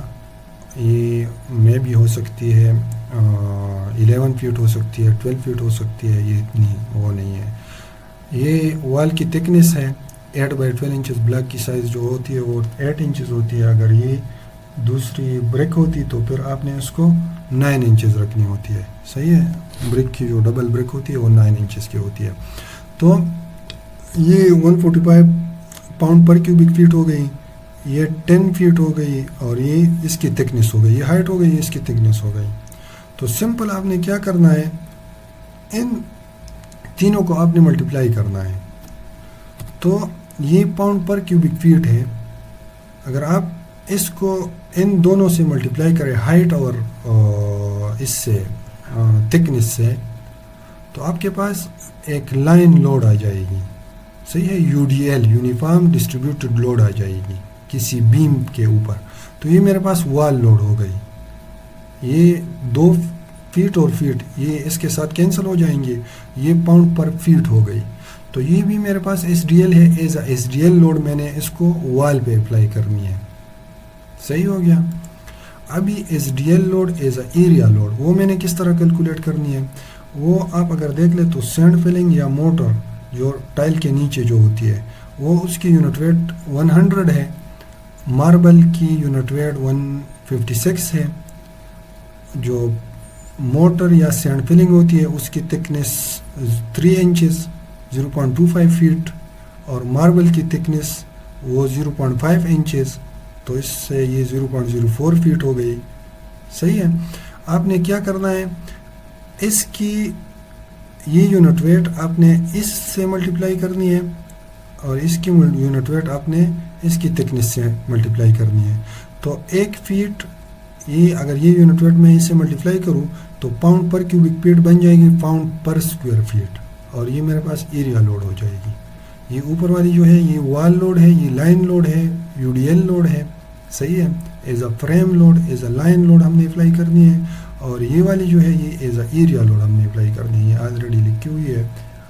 یہ میں بھی ہو سکتی ہے 11 فیٹ ہو سکتی ہے, 12 فیٹ ہو سکتی ہے, یہ اتنی وہ نہیں ہے. یہ وال کی تھکنیس ہے 8/12 انچز, بلاک کی سائز جو ہوتی ہے وہ 8 انچز ہوتی ہے. اگر یہ دوسری بریک ہوتی تو پھر آپ نے اس کو 9 انچز رکھنی ہوتی ہے. صحیح ہے. بریک کی جو ڈبل بریک ہوتی ہے وہ 9 انچز کی ہوتی ہے. تو یہ 145 پاؤنڈ پر کیوبک فیٹ ہو گئی, یہ 10 فیٹ ہو گئی, اور یہ اس کی تھکنیس ہو گئی, یہ ہائٹ ہو گئی, یہ اس کی تھکنیس ہو گئی. تو سمپل آپ نے کیا کرنا ہے, ان تینوں کو آپ نے ملٹیپلائی کرنا ہے. تو یہ پاؤنڈ پر کیوبک فیٹ ہے. اگر آپ اس کو ان دونوں سے ملٹیپلائی کریں, ہائٹ اور اس سے تھکنیس سے, تو آپ کے پاس ایک لائن لوڈ آ جائے گی. صحیح ہے. UDL یونیفارم ڈسٹریبیوٹڈ لوڈ آ جائے گی کسی بیم کے اوپر. تو یہ میرے پاس وال لوڈ ہو گئی. یہ 2 فیٹ اور فیٹ یہ اس کے ساتھ کینسل ہو جائیں گے, یہ پاؤنڈ پر فیٹ ہو گئی. تو یہ بھی میرے پاس SDL ہے, ایز اے SDL لوڈ میں نے اس کو وال پہ اپلائی کرنی ہے. صحیح ہو گیا. ابھی SDL load as a area load وہ میں نے کس طرح کیلکولیٹ کرنی ہے, وہ آپ اگر دیکھ لیں تو سینڈ فلنگ یا موٹر جو ٹائل کے نیچے جو ہوتی ہے وہ اس کی یونٹ ویٹ 100 ہے, ماربل کی یونٹ ویٹ 156 ہے, جو موٹر یا سینڈ فلنگ ہوتی ہے اس کی تھکنیس 3 انچز 0.25 فیٹ, اور ماربل کی تھکنیس وہ 0.5 انچز, تو اس سے یہ 0.04 فیٹ ہو گئی. صحیح ہے. آپ نے کیا کرنا ہے, اس کی یہ یونٹ ویٹ آپ نے اس سے ملٹیپلائی کرنی ہے, اور اس کی یونٹ ویٹ آپ نے اس کی تھکنیس سے ملٹیپلائی کرنی ہے. تو 1 فیٹ یہ اگر یہ یونٹ ویٹ میں اس سے ملٹیپلائی کروں تو پاؤنڈ پر کیوبک فیٹ بن جائے گی پاؤنڈ پر اسکوائر فیٹ, اور یہ میرے پاس ایریا لوڈ ہو جائے گی. یہ اوپر والی جو ہے یہ وال لوڈ ہے, یہ لائن لوڈ ہے, UDL لوڈ ہے. صحیح ہے. As a frame load as a line load ہم نے اپلائی کرنی ہے, اور یہ والی جو ہے یہ ایز اے ایریا لوڈ ہم نے اپلائی کرنی ہے. یہ آلریڈی لکھی ہوئی ہے,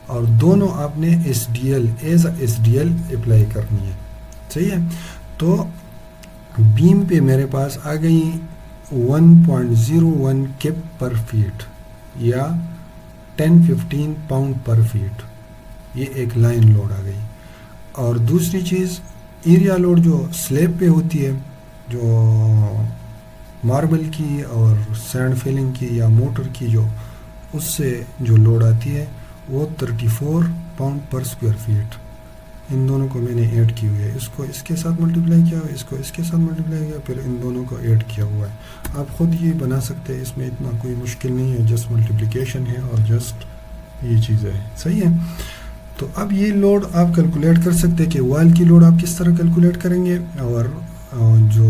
اور دونوں آپ نے SDL as a SDL apply کرنی ہے. صحیح ہے. تو بیم پہ میرے پاس آ گئی 1.01 کپ پر فیٹ یا 10-15 پاؤنڈ پر فیٹ, یہ ایک لائن لوڈ آ گئی. اور دوسری چیز ایریا لوڈ جو سلیب پہ ہوتی ہے, جو ماربل کی اور سینڈ فلنگ کی یا موٹر کی جو اس سے جو لوڈ آتی ہے وہ 34 پاؤنڈ پر اسکوائر فیٹ. ان دونوں کو میں نے ایڈ کی ہوئی ہے, اس کو اس کے ساتھ ملٹیپلائی کیا ہوا ہے, اس کو اس کے ساتھ ملٹیپلائی کیا, پھر ان دونوں کو ایڈ کیا ہوا ہے. آپ خود یہ بنا سکتے ہیں, اس میں اتنا کوئی مشکل نہیں ہے, جسٹ ملٹیپلیکیشن ہے اور جسٹ یہ چیزیں ہیں. صحیح ہے. تو اب یہ لوڈ آپ کیلکولیٹ کر سکتے ہیں کہ وال کی لوڈ آپ کس طرح کیلکولیٹ کریں گے, اور جو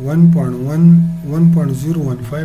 1.015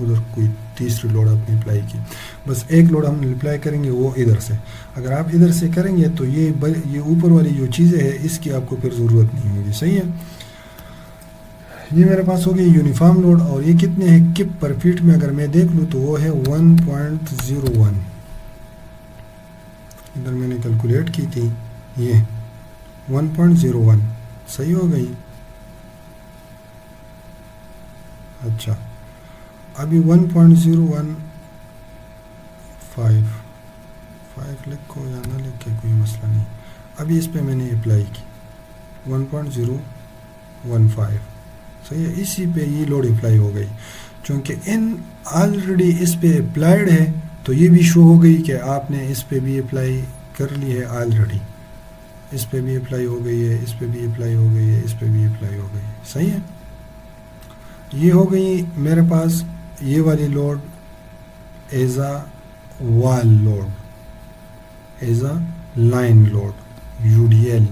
ادھر کوئی تیسری لوڈ آپ نے اپلائی کی. بس ایک لوڈ ہم اپلائی کریں گے وہ ادھر سے. اگر آپ ادھر سے کریں گے تو یہ اوپر والی جو چیزیں ہیں اس کی آپ کو پھر ضرورت نہیں ہوگی. صحیح ہے. یہ میرے پاس ہو گئی یونیفارم لوڈ, اور یہ کتنے ہیں کپ پر فیٹ میں اگر میں دیکھ لوں تو وہ ہے 1.01. ادھر میں نے کیلکولیٹ کی تھی, یہ 1.01 صحیح ہو گئی. اچھا ابھی 1.015 لکھو یا نہ لکھے کوئی مسئلہ نہیں. ابھی اس پہ میں نے اپلائی کی 1.015 صحیح ہے. اسی پہ یہ لوڈ اپلائی ہو گئی. چونکہ آلریڈی اس پہ اپلائیڈ ہے تو یہ بھی شو ہو گئی کہ آپ نے اس پہ بھی اپلائی کر لی ہے آلریڈی. اس پہ بھی اپلائی ہو گئی ہے, اس پہ بھی اپلائی ہو گئی ہے, اس پہ بھی اپلائی ہو گئی ہے. صحیح ہے. یہ ہو گئی میرے پاس یہ والی load as a wall load, as a line load, UDL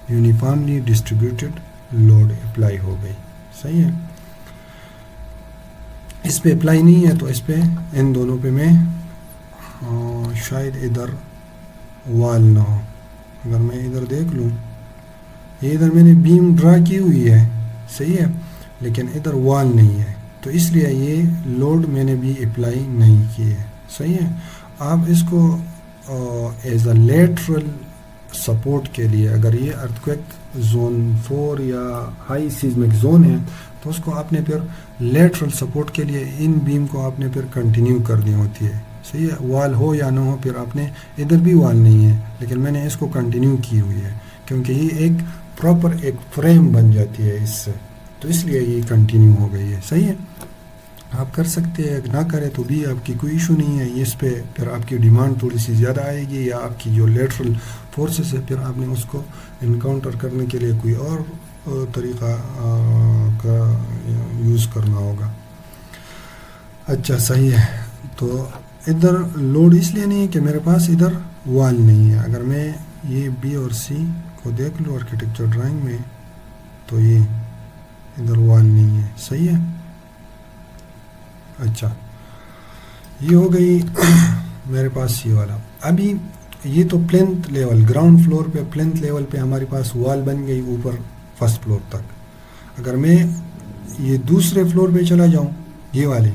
uniformly distributed load apply ہو گئی. صحیح ہے. اس پہ اپلائی نہیں ہے تو اس پہ ان دونوں پہ میں شاید ادھر وال نہ ہو. اگر میں ادھر دیکھ لوں, یہ ادھر میں نے بیم ڈرا کی ہوئی ہے. صحیح ہے. لیکن ادھر وال نہیں ہے تو اس لیے یہ لوڈ میں نے بھی اپلائی نہیں کی ہے. صحیح ہے. آپ اس کو ایز اے لیٹرل سپورٹ کے لیے, اگر یہ ارتھکویک زون 4 یا ہائی سیزمک زون ہے تو اس کو آپ نے پھر لیٹرل سپورٹ کے لیے ان بیم کو آپ نے پھر کنٹینیو کرنی ہوتی ہے. صحیح ہے. وال ہو یا نہ ہو, پھر آپ نے ادھر بھی وال نہیں ہے لیکن میں نے اس کو کنٹینیو کی ہوئی ہے کیونکہ یہ ایک پراپر ایک فریم بن جاتی ہے اس سے, تو اس لیے یہ کنٹینیو ہو گئی ہے. صحیح ہے. آپ کر سکتے ہیں, نہ کریں تو بھی آپ کی کوئی ایشو نہیں ہے. اس پہ پھر آپ کی ڈیمانڈ تھوڑی سی زیادہ آئے گی, یا آپ کی جو لیٹرل فورسز ہے پھر آپ نے اس کو انکاؤنٹر کرنے کے لیے کوئی اور طریقہ کا یوز کرنا ہوگا. اچھا صحیح ہے. تو ادھر لوڈ اس لیے نہیں ہے کہ میرے پاس ادھر وال نہیں ہے. اگر میں یہ بی اور سی کو دیکھ لوں آرکیٹیکچر ڈرائنگ میں تو یہ ادھر وال نہیں ہے. صحیح ہے. اچھا یہ ہو گئی میرے پاس یہ والا. ابھی یہ تو پلینتھ لیول, گراؤنڈ فلور پہ پلینتھ لیول پہ ہمارے پاس وال بن گئی اوپر فرسٹ فلور تک. اگر میں یہ دوسرے فلور پہ چلا جاؤں یہ والی,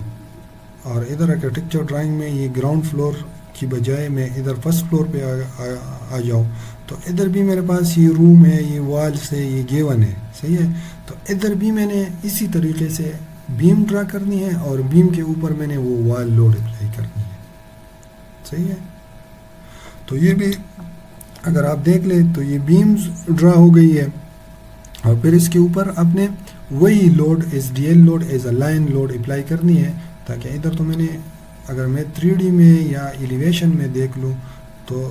اور ادھر آرکیٹیکچر ڈرائنگ میں یہ گراؤنڈ فلور کی بجائے میں ادھر فرسٹ فلور پہ آ جاؤں تو ادھر بھی میرے پاس یہ روم ہے, یہ وال سے یہ گیون ہے. صحیح ہے. تو ادھر بھی میں نے اسی طریقے سے بیم ڈرا کرنی ہے اور بیم کے اوپر میں نے وہ وال لوڈ اپلائی کرنی ہے. صحیح ہے. تو یہ بھی اگر آپ دیکھ لیں تو یہ بیمز ڈرا ہو گئی ہے, اور پھر اس کے اوپر اپنے وہی load SDL load as a line load apply کرنی ہے, تاکہ ادھر تو میں نے اگر میں 3D میں یا ایلیویشن میں دیکھ لوں تو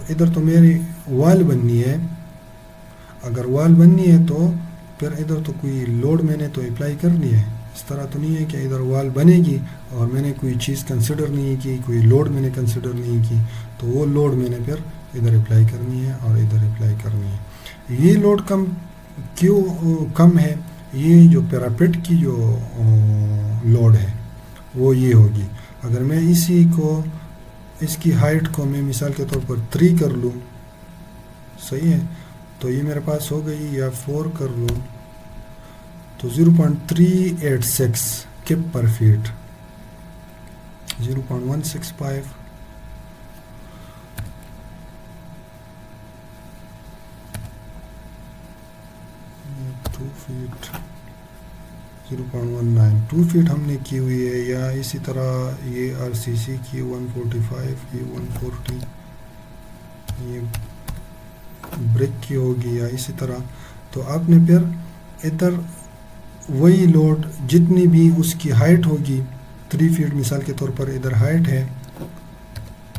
ادھر تو میری وال بننی ہے. اگر وال بننی ہے تو پھر ادھر تو کوئی لوڈ میں نے تو اپلائی کرنی ہے. اس طرح تو نہیں ہے کہ ادھر وال بنے گی اور میں نے کوئی چیز کنسیڈر نہیں کی, کوئی لوڈ میں نے کنسیڈر نہیں کی, تو وہ لوڈ میں نے پھر ادھر اپلائی کرنی ہے اور ادھر اپلائی کرنی ہے. یہ لوڈ کیوں کم ہے؟ یہ جو پیراپٹ کی جو لوڈ ہے وہ یہ ہوگی. اگر میں اس کی ہائٹ کو میں مثال کے طور پر 3 کر لوں, صحیح ہے, تو یہ میرے پاس ہو گئی, یا 4 کر لوں تو 0.386 کپ پر فیٹ, 0.165 2 فیٹ 0.19 2 فیٹ ہم نے کی ہوئی ہے. یا اسی طرح یہ RCC کی 145, یہ 140, یہ بریک کی ہوگی, یا اسی طرح. تو آپ نے پھر ادھر وہی لوڈ جتنی بھی اس کی ہائٹ ہوگی 3 فیٹ مثال کے طور پر ادھر ہائٹ ہے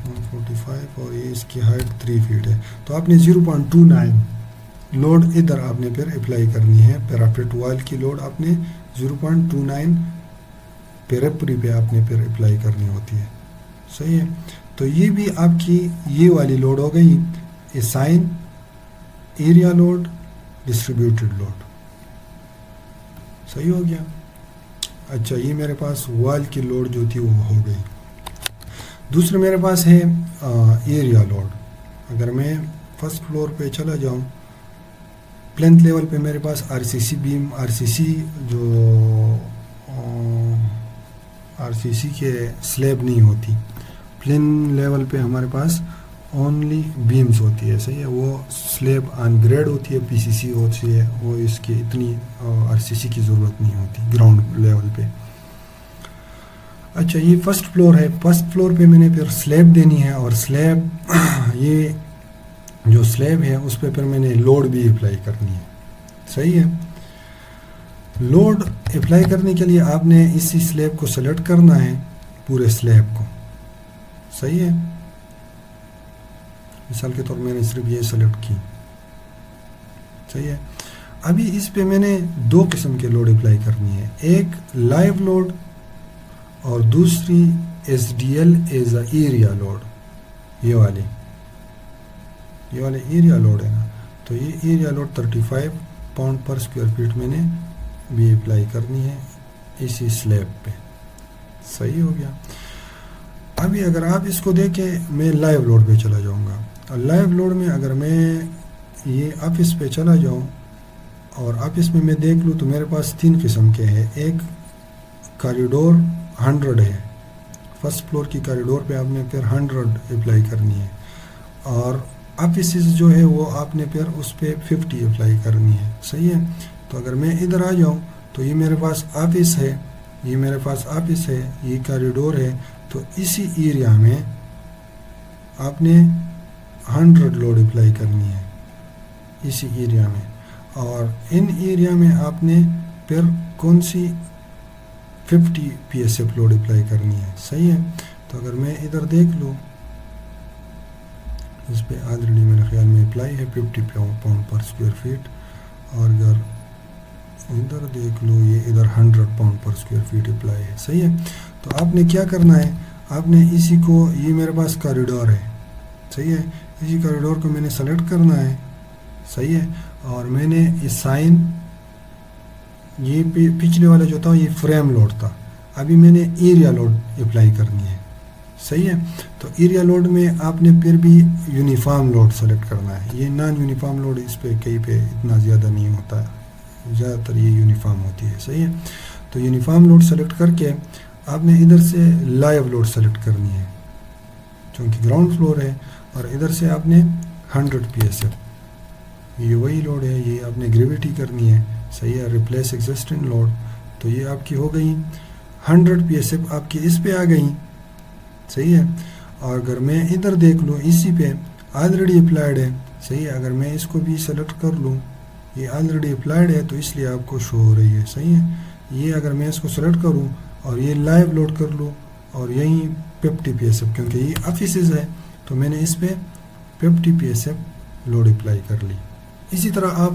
145 اور یہ اس کی ہائٹ 3 فیٹ ہے, تو آپ نے 0.29 لوڈ ادھر آپ نے پھر اپلائی کرنی ہے. پیراپٹ وال کی لوڈ آپ نے 0.29 پیراپری پہ آپ نے پھر اپلائی کرنی ہوتی ہے. صحیح ہے. تو یہ بھی آپ کی یہ والی لوڈ ہو گئی, assign area load distributed load. صحیح ہو گیا. اچھا یہ میرے پاس وال کی لوڈ جو تھی وہ ہو گئی. دوسرے میرے پاس ہے ایریا لوڈ. اگر میں فرسٹ فلور پہ چلا جاؤں پلینتھ لیول پہ میرے پاس آر سی سی بیم آر سی سی کے سلیب نہیں ہوتی. پلین لیول پہ ہمارے پاس اونلی بیمز ہوتی ہے. صحیح ہے. وہ سلیب آن گریڈ ہوتی ہے, پی سی سی ہوتی ہے, وہ اس کی اتنی آر سی سی کی ضرورت نہیں ہوتی گراؤنڈ لیول پہ. اچھا یہ فرسٹ فلور ہے. فرسٹ فلور پہ میں نے پھر سلیب دینی ہے, اور سلیب یہ جو سلیب ہے اس پہ پھر میں نے لوڈ بھی اپلائی کرنی ہے. صحیح ہے. لوڈ اپلائی کرنے کے لیے آپ نے اسی سلیب کو سلیکٹ کرنا ہے, پورے سلیب کو. صحیح ہے. مثال کے طور میں نے صرف یہ سلیکٹ کی. صحیح ہے. ابھی اس پہ میں نے دو قسم کے لوڈ اپلائی کرنی ہے, ایک لائیو لوڈ اور دوسری S D L as a area load. یہ والے ایریا لوڈ ہے نا, تو یہ ایریا لوڈ 35 پاؤنڈ پر اسکوائر فیٹ میں نے بھی اپلائی کرنی ہے اسی سلیب پہ. صحیح ہو گیا. ابھی اگر آپ اس کو دیکھیں میں لائیو لوڈ پہ چلا جاؤں گا. لائیو لوڈ میں اگر میں یہ آفس پہ چلا جاؤں اور آفس میں دیکھ لوں تو میرے پاس 3 قسم کے ہیں. ایک کاریڈور 100 ہے, فرسٹ فلور کی کاریڈور پہ آپ نے پھر 100 اپلائی کرنی ہے, اور آفیسز جو ہے وہ آپ نے پھر اس پہ 50 اپلائی کرنی ہے. صحیح ہے. تو اگر میں ادھر آ جاؤں تو یہ میرے پاس آفس ہے, یہ کاریڈور ہے, تو اسی ایریا میں آپ نے 100 لوڈ اپلائی کرنی ہے اسی ایریا میں, اور ان ایریا میں آپ نے پھر کون سی 50 P S F load apply کرنی ہے. صحیح ہے. تو اگر میں ادھر دیکھ لوں اس پہ آلریڈی میرے خیال میں اپلائی ہے 50 پاؤنڈ پر اسکوائر فیٹ, اور اگر ادھر دیکھ لو یہ ادھر 100 پاؤنڈ پر اسکوائر فیٹ اپلائی ہے. صحیح ہے. تو آپ نے کیا کرنا ہے, آپ نے اسی کو, یہ میرے پاس کاریڈور ہے. صحیح ہے. اسی کاریڈور کو میں نے سلیکٹ کرنا ہے. صحیح ہے. اور میں نے یہ سائن, یہ پچھلے والا جو تھا یہ فریم لوڈ تھا, ابھی میں نے ایریا لوڈ اپلائی کرنی ہے. صحیح ہے. تو ایریا لوڈ میں آپ نے پھر بھی یونیفارم لوڈ سلیکٹ کرنا ہے. یہ نان یونیفارم لوڈ اس پہ کہیں پہ اتنا زیادہ نہیں ہوتا ہے, زیادہ تر یہ یونیفارم ہوتی ہے. صحیح ہے. تو یونیفارم لوڈ سلیکٹ کر کے آپ نے ادھر سے لائیو لوڈ سلیکٹ کرنی ہے چونکہ گراؤنڈ فلور ہے, اور ادھر سے آپ نے 100 پی ایس ایف, یہ وہی لوڈ ہے, یہ آپ نے گریویٹی کرنی ہے. صحیح ہے. ریپلیس ایگزسٹنگ لوڈ, تو یہ آپ کی ہو گئی 100 پی ایس ایف آپ کی اس پہ آ گئی. صحیح ہے. اور اگر میں ادھر دیکھ لوں اسی پہ آلریڈی اپلائیڈ ہے. صحیح ہے. اگر میں اس کو بھی سلیکٹ کر لوں, یہ آلریڈی اپلائیڈ ہے تو اس لیے آپ کو شو ہو رہی ہے. صحیح ہے. یہ اگر میں اس کو سلیکٹ کروں اور یہ لائیو لوڈ کر لوں اور یہیں 50 پی ایس ایف, کیونکہ یہ آفیسز ہے تو میں نے اس پہ 50 P S F load apply کر لی. اسی طرح آپ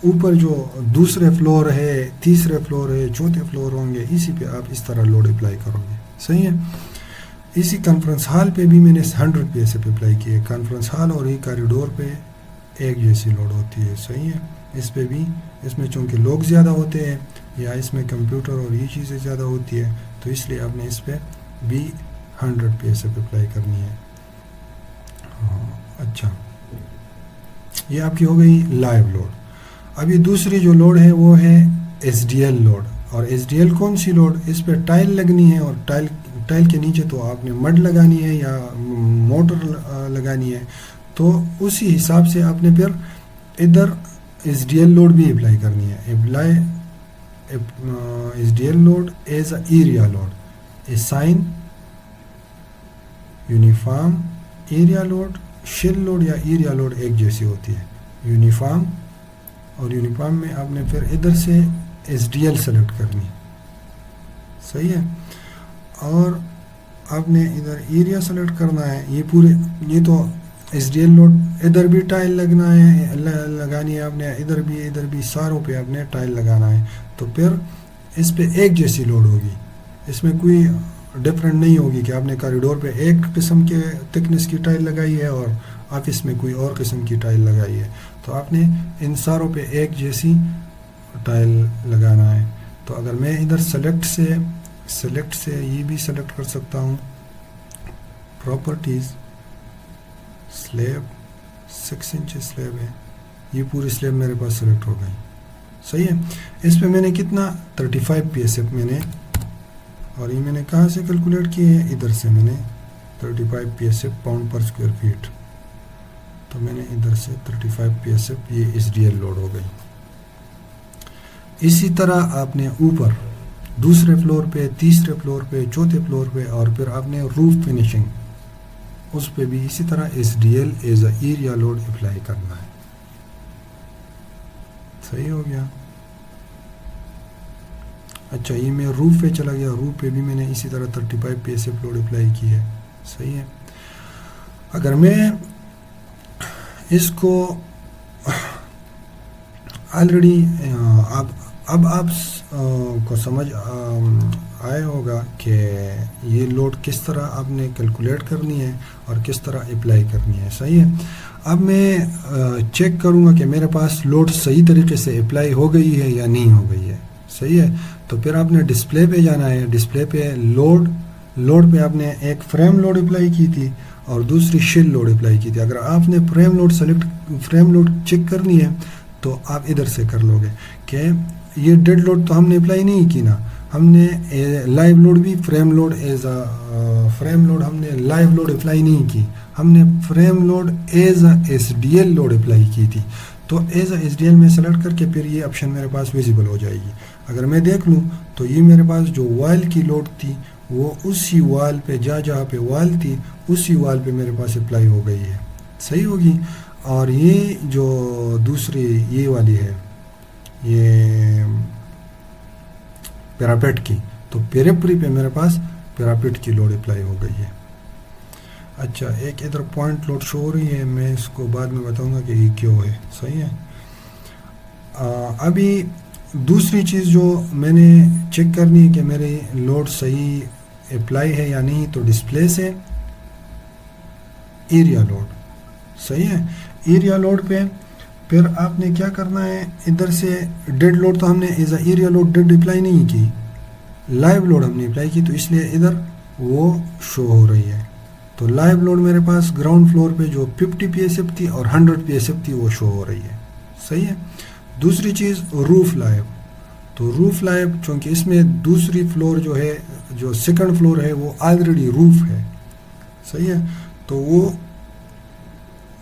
اوپر جو دوسرے فلور ہے, تیسرے فلور ہے, چوتھے فلور ہوں گے, اسی پہ آپ اس طرح لوڈ اپلائی کرو گے. صحیح ہے. اسی کانفرنس ہال پہ بھی میں نے 100 پی ایس ایف اپلائی کی ہے. کانفرنس ہال اور یہ کاریڈور پہ ایک جیسی لوڈ ہوتی ہے. صحیح ہے. اس پہ بھی, اس میں چونکہ لوگ زیادہ ہوتے ہیں یا اس میں کمپیوٹر اور یہ چیزیں زیادہ ہوتی ہے تو اس لیے آپ نے اس پہ بھی 100 پی ایس ایف اپلائی کرنی ہے. اچھا, یہ آپ کی ہو گئی لائیو لوڈ. ابھی دوسری جو لوڈ ہے وہ ہے ایس ڈی ایل لوڈ. اور ایس ڈی ایل کون سی لوڈ, اس پہ ٹائل لگنی ہے, اور ٹائل کے نیچے تو آپ نے مڈ لگانی ہے یا موٹر لگانی ہے, تو اسی حساب سے آپ نے پھر ادھر ایس ڈی ایل لوڈ بھی اپلائی کرنی ہے. S D L load as a area load, assign uniform area load, shell load یا ایریا لوڈ ایک جیسی ہوتی ہے. یونیفارم, اور یونیفارم میں آپ نے پھر ادھر سے ایس ڈی ایل سلیکٹ کرنی. صحیح ہے. اور آپ نے ادھر ایریا سلیکٹ کرنا ہے. یہ پورے, یہ تو ایس ڈی ایل لوڈ, ادھر بھی ٹائل لگنا ہے, لگانی ہے آپ نے, ادھر بھی ساروں پہ آپ نے ٹائل لگانا ہے. تو پھر اس پہ ایک جیسی لوڈ ہوگی, اس میں کوئی ڈفرینٹ نہیں ہوگی کہ آپ نے کاریڈور پہ ایک قسم کے تھکنیس کی ٹائل لگائی ہے اور آفس میں کوئی اور قسم کی ٹائل لگائی ہے. تو آپ نے ان ساروں پہ ایک جیسی ٹائل لگانا ہے. تو اگر میں ادھر سلیکٹ سے یہ بھی سلیکٹ کر سکتا ہوں، پراپرٹیز، سلیب 6 انچ سلیب ہے، یہ پوری سلیب میرے پاس سلیکٹ ہو گئی. صحیح ہے. اس پہ میں نے کتنا 35 PSF میں نے، اور یہ میں نے کہاں سے کیلکولیٹ کی ہے، ادھر سے میں نے 35 PSF پاؤنڈ پر اسکوائر فیٹ، تو میں نے ادھر سے 35 PSF یہ SDL لوڈ ہو گئی. اسی طرح آپ نے اوپر دوسرے فلور پہ، تیسرے فلور پہ، چوتھے فلور پہ، اور پھر آپ نے روف فنیشنگ، اس پہ بھی اسی طرح SDL as a area load apply کرنا ہے. صحیح ہو گیا. اچھا یہ میں روف پہ چلا گیا، روف پہ بھی میں نے اسی طرح 35 PSF لوڈ اپلائی کی ہے. صحیح ہے. اگر میں اس کو آلریڈی اب آپ کو سمجھ آیا ہوگا کہ یہ لوڈ کس طرح آپ نے کیلکولیٹ کرنی ہے اور کس طرح اپلائی کرنی ہے. صحیح ہے. اب میں چیک کروں گا کہ میرے پاس لوڈ صحیح طریقے سے اپلائی ہو گئی ہے یا نہیں ہو گئی ہے. صحیح ہے. تو پھر آپ نے ڈسپلے پہ جانا ہے، ڈسپلے پہ لوڈ پہ آپ نے ایک فریم لوڈ اپلائی کی تھی اور دوسری شیل لوڈ اپلائی کی تھی. اگر آپ نے فریم لوڈ چیک کرنی ہے تو آپ ادھر سے کر لو گے کہ یہ ڈیڈ لوڈ تو ہم نے اپلائی نہیں کی نا، ہم نے لائیو لوڈ بھی فریم لوڈ ہم نے لائیو لوڈ اپلائی نہیں کی، ہم نے frame load as a SDL load apply کی تھی. تو ایز اے SDL میں سلیکٹ کر کے پھر یہ آپشن میرے پاس ویزیبل ہو جائے گی. اگر میں دیکھ لوں تو یہ میرے پاس جو وال کی لوڈ تھی وہ اسی وال پہ جہاں پہ وال تھی اسی وال پہ میرے پاس اپلائی ہو گئی ہے. صحیح ہوگی. اور یہ جو دوسری یہ والی ہے یہ پیراپیٹ کی، تو پیریپری پہ میرے پاس پیراپیٹ کی لوڈ اپلائی ہو گئی ہے. اچھا ایک ادھر پوائنٹ لوڈ شو ہو رہی ہے، میں اس کو بعد میں بتاؤں گا کہ یہ کیوں ہے. صحیح ہے. ابھی دوسری چیز جو میں نے چیک کرنی ہے کہ میری لوڈ صحیح اپلائی ہے یا نہیں، تو ڈسپلے سے ایریا لوڈ. صحیح ہے. ایریا لوڈ پہ پھر آپ نے کیا کرنا ہے، ادھر سے ڈیڈ لوڈ تو ہم نے as a area load dead apply نہیں کی، لائیو لوڈ ہم نے اپلائی کی، تو اس لیے ادھر وہ شو ہو رہی ہے. تو لائیو لوڈ میرے پاس گراؤنڈ فلور پہ جو 50 PSF تھی اور 100 PSF تھی وہ شو ہو رہی ہے. صحیح ہے. دوسری چیز روف لائیو، تو روف لائیو چونکہ اس میں دوسری فلور جو ہے، جو سیکنڈ فلور ہے وہ آلریڈی روف ہے. صحیح ہے. تو وہ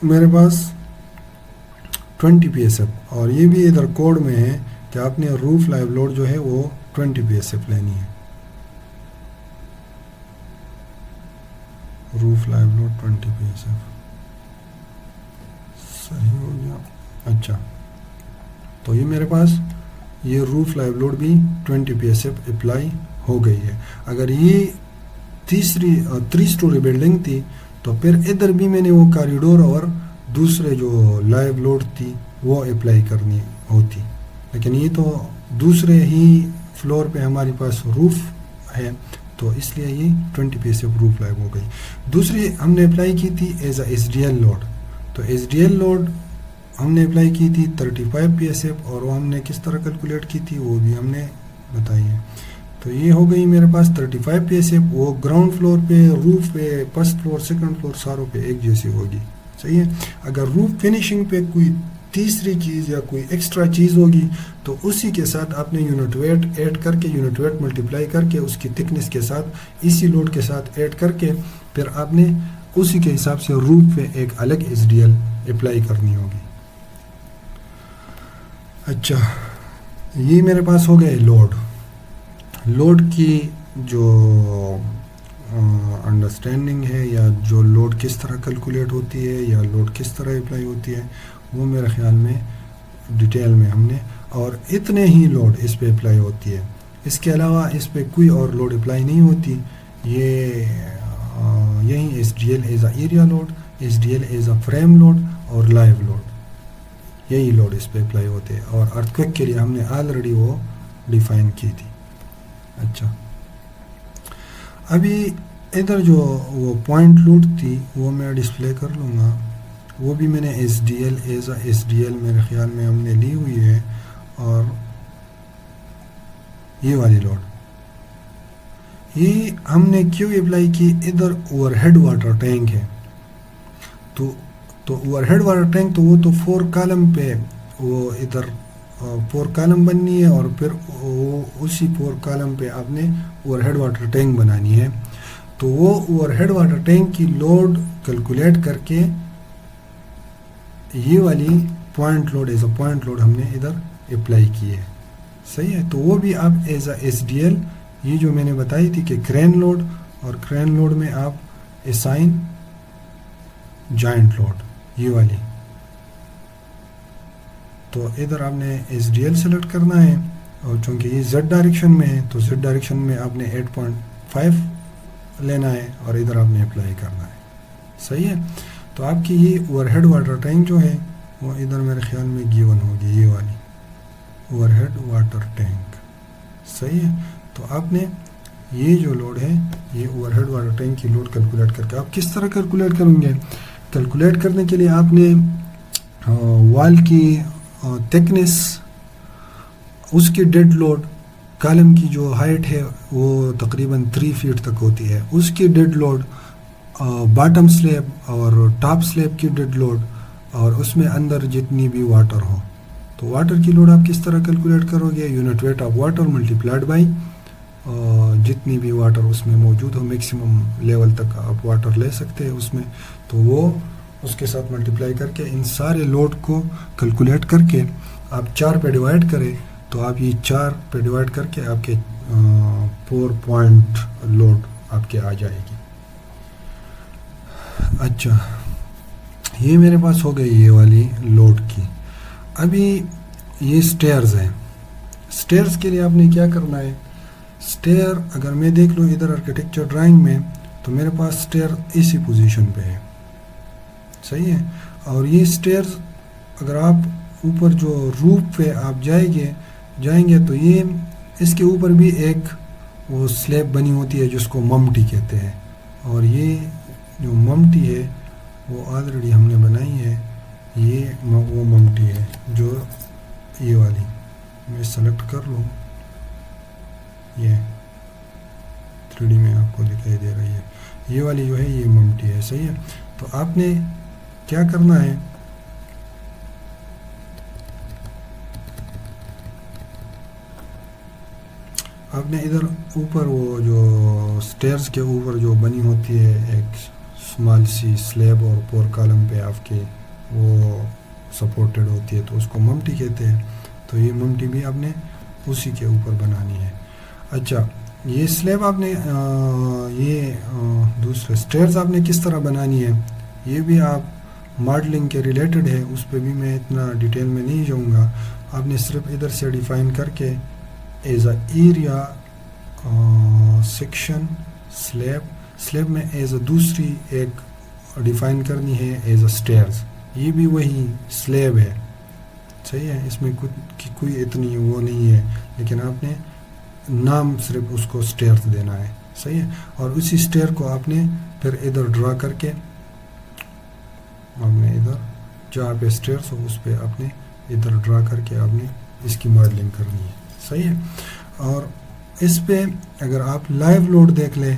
میرے پاس 20 PSF، اور یہ بھی ادھر کوڈ میں ہے کہ آپ نے روف لائیو لوڈ جو ہے وہ 20 PSF لینی ہے. روف لائیو لوڈ 20 PSF. صحیح ہو گیا. اچھا تو یہ میرے پاس یہ روف لائیو لوڈ بھی 20 PSF اپلائی ہو گئی ہے. اگر یہ 3 سٹوری بلڈنگ تھی تو پھر ادھر بھی میں نے وہ کاریڈور اور دوسرے جو لائیو لوڈ تھی وہ اپلائی کرنی ہوتی، لیکن یہ تو دوسرے ہی فلور پہ ہمارے پاس روف ہے تو اس لیے یہ 20 PSF روف لائیو ہو گئی. دوسری ہم نے اپلائی کی تھی ایز اے SDL لوڈ، تو SDL لوڈ ہم نے اپلائی کی تھی 35 PSF، اور وہ ہم نے کس طرح کیلکولیٹ کی تھی وہ بھی ہم نے بتائی ہے. تو یہ ہو گئی میرے پاس 35 PSF، وہ گراؤنڈ فلور پہ، روف پہ، فرسٹ فلور، سیکنڈ فلور ساروں پہ ایک جیسی ہوگی. صحیح ہے. اگر روف فنیشنگ پہ کوئی تیسری چیز یا کوئی ایکسٹرا چیز ہوگی تو اسی کے ساتھ آپ نے یونٹ ویٹ ایڈ کر کے، یونٹ ویٹ ملٹیپلائی کر کے اس کی تھکنس کے ساتھ اسی لوڈ کے ساتھ ایڈ کر کے پھر آپ نے اسی کے حساب سے روف پہ ایک الگ SDL اپلائی کرنی ہوگی. اچھا یہ میرے پاس ہو گئے لوڈ کی جو انڈرسٹینڈنگ ہے، یا جو لوڈ کس طرح کیلکولیٹ ہوتی ہے یا لوڈ کس طرح اپلائی ہوتی ہے، وہ میرے خیال میں ڈیٹیل میں ہم نے، اور اتنے ہی لوڈ اس پہ اپلائی ہوتی ہے. اس کے علاوہ اس پہ کوئی اور لوڈ اپلائی نہیں ہوتی. یہی SDL as a area load, SDL as a frame load اور لائیو لوڈ، یہی لوڈ اس پہ اپلائی ہوتے ہیں، اور ارتھکویک کے لیے ہم نے آلریڈی وہ ڈیفائن کی تھی. اچھا ابھی ادھر جو وہ پوائنٹ لوڈ تھی وہ میں ڈسپلے کر لوں گا، وہ بھی میں نے SDL ایز اے SDL میرے خیال میں ہم نے لی ہوئی ہے، اور یہ والی لوڈ یہ ہم نے کیوں اپلائی کی؟ ادھر اوور ہیڈ واٹر ٹینک ہے، تو اوور ہیڈ واٹر ٹینک تو وہ تو 4 کالم پہ وہ ادھر 4 کالم بننی ہے، اور پھر وہ اسی 4 کالم پہ آپ نے اوور ہیڈ واٹر ٹینک بنانی ہے. تو وہ اوور ہیڈ واٹر ٹینک کی لوڈ کیلکولیٹ کر کے یہ والی point load as a point load ہم نے ادھر اپلائی کی ہے. صحیح ہے، تو وہ بھی آپ as A S D L, یہ جو میں نے بتائی تھی کہ کرین لوڈ، اور کرین لوڈ میں آپ اسائن جوائنٹ لوڈ یہ والی، تو ادھر آپ نے ایس ڈی ایل سلیکٹ کرنا ہے، اور چونکہ یہ زیڈ ڈائریکشن میں ہے تو زیڈ ڈائریکشن میں آپ نے 8.5 لینا ہے، اور ادھر آپ نے اپلائی کرنا ہے. صحیح ہے، تو آپ کی یہ اوور ہیڈ واٹر ٹینک جو ہے وہ ادھر میرے خیال میں گیون ہوگی، یہ والی اوور ہیڈ واٹر ٹینک. صحیح ہے، تو آپ نے یہ جو لوڈ ہے یہ اوور ہیڈ واٹر ٹینک کی لوڈ کیلکولیٹ کر کے آپ کس طرح کیلکولیٹ کریں گے؟ کیلکولیٹ کرنے کے لیے آپ نے وال کی تھکنیس، اس کی ڈیڈ لوڈ، کالم کی جو ہائٹ ہے وہ تقریباً 3 فیٹ تک ہوتی ہے، اس کی ڈیڈ لوڈ، باٹم سلیب اور ٹاپ سلیب کی ڈیڈ لوڈ، اور اس میں اندر جتنی بھی واٹر ہو، تو واٹر کی لوڈ آپ کس طرح کیلکولیٹ کرو گے؟ Unit weight of water multiplied by جتنی بھی واٹر اس میں موجود ہو، میکسیمم لیول تک آپ واٹر لے سکتے ہیں اس میں، تو وہ اس کے ساتھ ملٹیپلائی کر کے ان سارے لوڈ کو کیلکولیٹ کر کے آپ 4 پہ ڈیوائڈ کریں، تو آپ یہ 4 پہ ڈیوائڈ کر کے آپ کے 4 پوائنٹ لوڈ آپ کے آ جائے گی. اچھا، یہ میرے پاس ہو گئی یہ والی لوڈ کی. ابھی یہ سٹیئرز ہیں، سٹیئرز کے لیے آپ نے کیا کرنا ہے؟ سٹیئر اگر میں دیکھ لوں ادھر آرکیٹیکچر ڈرائنگ میں، تو میرے پاس سٹیئر اسی پوزیشن پہ ہے. صحیح ہے، اور یہ سٹیئرز اگر آپ اوپر جو روف پہ آپ جائیں گے تو یہ اس کے اوپر بھی ایک وہ سلیب بنی ہوتی ہے جس کو ممٹی کہتے ہیں، اور یہ جو ممٹی ہے وہ آلریڈی ہم نے بنائی ہے، یہ وہ ممٹی ہے جو یہ والی میں سلیکٹ کر لوں، یہ 3D میں آپ کو دکھائی دے رہی ہے، یہ والی جو ہے یہ ممٹی ہے. صحیح ہے، تو آپ نے کیا کرنا ہے؟ آپ نے ادھر اوپر وہ جو سٹیئرز کے اوپر جو بنی ہوتی ہے ایک اسمال سی سلیب، اور 4 کالم پہ آپ کے وہ سپورٹڈ ہوتی ہے، تو اس کو ممٹی کہتے ہیں. تو یہ ممٹی بھی آپ نے اسی کے اوپر بنانی ہے. اچھا، یہ سلیب آپ نے یہ دوسرے سٹیئرز آپ نے کس طرح بنانی ہے؟ یہ بھی آپ ماڈلنگ کے ریلیٹڈ ہے، اس پہ بھی میں اتنا ڈیٹیل میں نہیں جاؤں گا. آپ نے صرف ادھر سے ڈیفائن کر کے ایز اے ایریا سیکشن سلیب میں ایز اے دوسری ایک ڈیفائن کرنی ہے ایز اے سٹیئرز، یہ بھی وہی سلیب ہے. صحیح ہے، اس میں کوئی اتنی وہ نہیں ہے، لیکن آپ نے نام صرف اس کو سٹیئرز دینا ہے. صحیح ہے، اور اسی سٹیئر کو آپ نے پھر ادھر ڈرا کر کے آپ نے ادھر جہاں پہ سٹیئرز ہو اس پہ آپ نے ادھر ڈرا کر کے آپ نے اس کی ماڈلنگ کرنی ہے. صحیح ہے، اور اس پہ اگر آپ لائیو لوڈ دیکھ لیں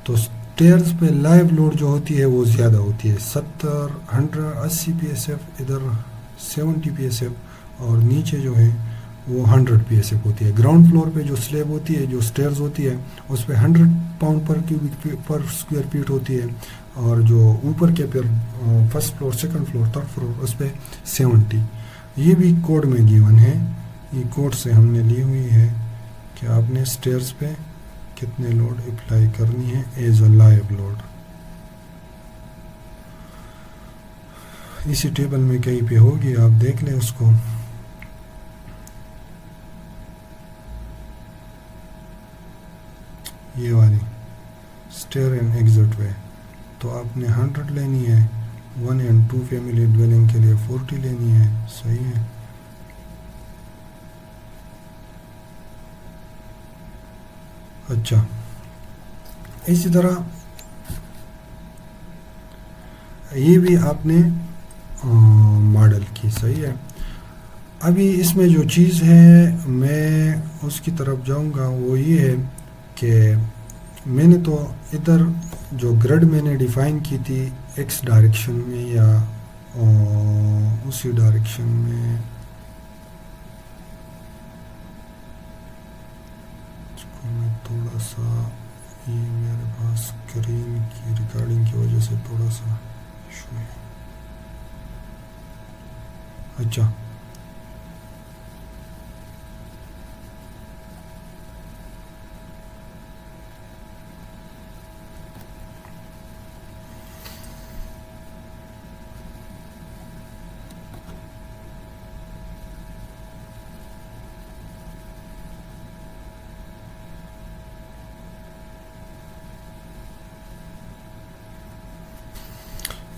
تو سٹیئرز پہ لائیو لوڈ جو ہوتی ہے وہ زیادہ ہوتی ہے، 80 پی ایس ایف، ادھر 70 پی ایس ایف، اور نیچے جو ہے وہ 100 پی ایس ایف ہوتی ہے. گراؤنڈ فلور پہ جو سلیب ہوتی ہے، جو سٹیئرز ہوتی ہے، اس پہ 100 پاؤنڈ پر اسکوائر فیٹ ہوتی ہے، اور جو اوپر کے پھر first floor, second floor, third floor, اس پہ 70. یہ بھی کوڈ میں گیون ہے، یہ کوڈ سے ہم نے لی ہوئی ہے کہ آپ نے سٹیئرز پہ کتنے لوڈ اپلائی کرنی ہے ایز اے لائیو لوڈ. اسی ٹیبل میں کہیں پہ ہوگی، آپ دیکھ لیں اس کو. یہ والی سٹیئر اینڈ ایگزٹ وے، تو آپ نے 100 لینی ہے، 1 اینڈ 2 فیملی ڈویلنگ کے لیے 40 لینی ہے. صحیح ہے، اچھا اسی طرح یہ بھی آپ نے ماڈل کی. صحیح ہے، ابھی اس میں جو چیز ہے میں اس کی طرف جاؤں گا، وہ یہ ہے کہ میں نے تو ادھر جو گریڈ میں نے ڈیفائن کی تھی ایکس ڈائریکشن میں یا اسی ڈائریکشن میں، اس کو میں تھوڑا سا، یہ میرے پاس اسکرین کی ریکارڈنگ کی وجہ سے تھوڑا سا ایشو ہے. اچھا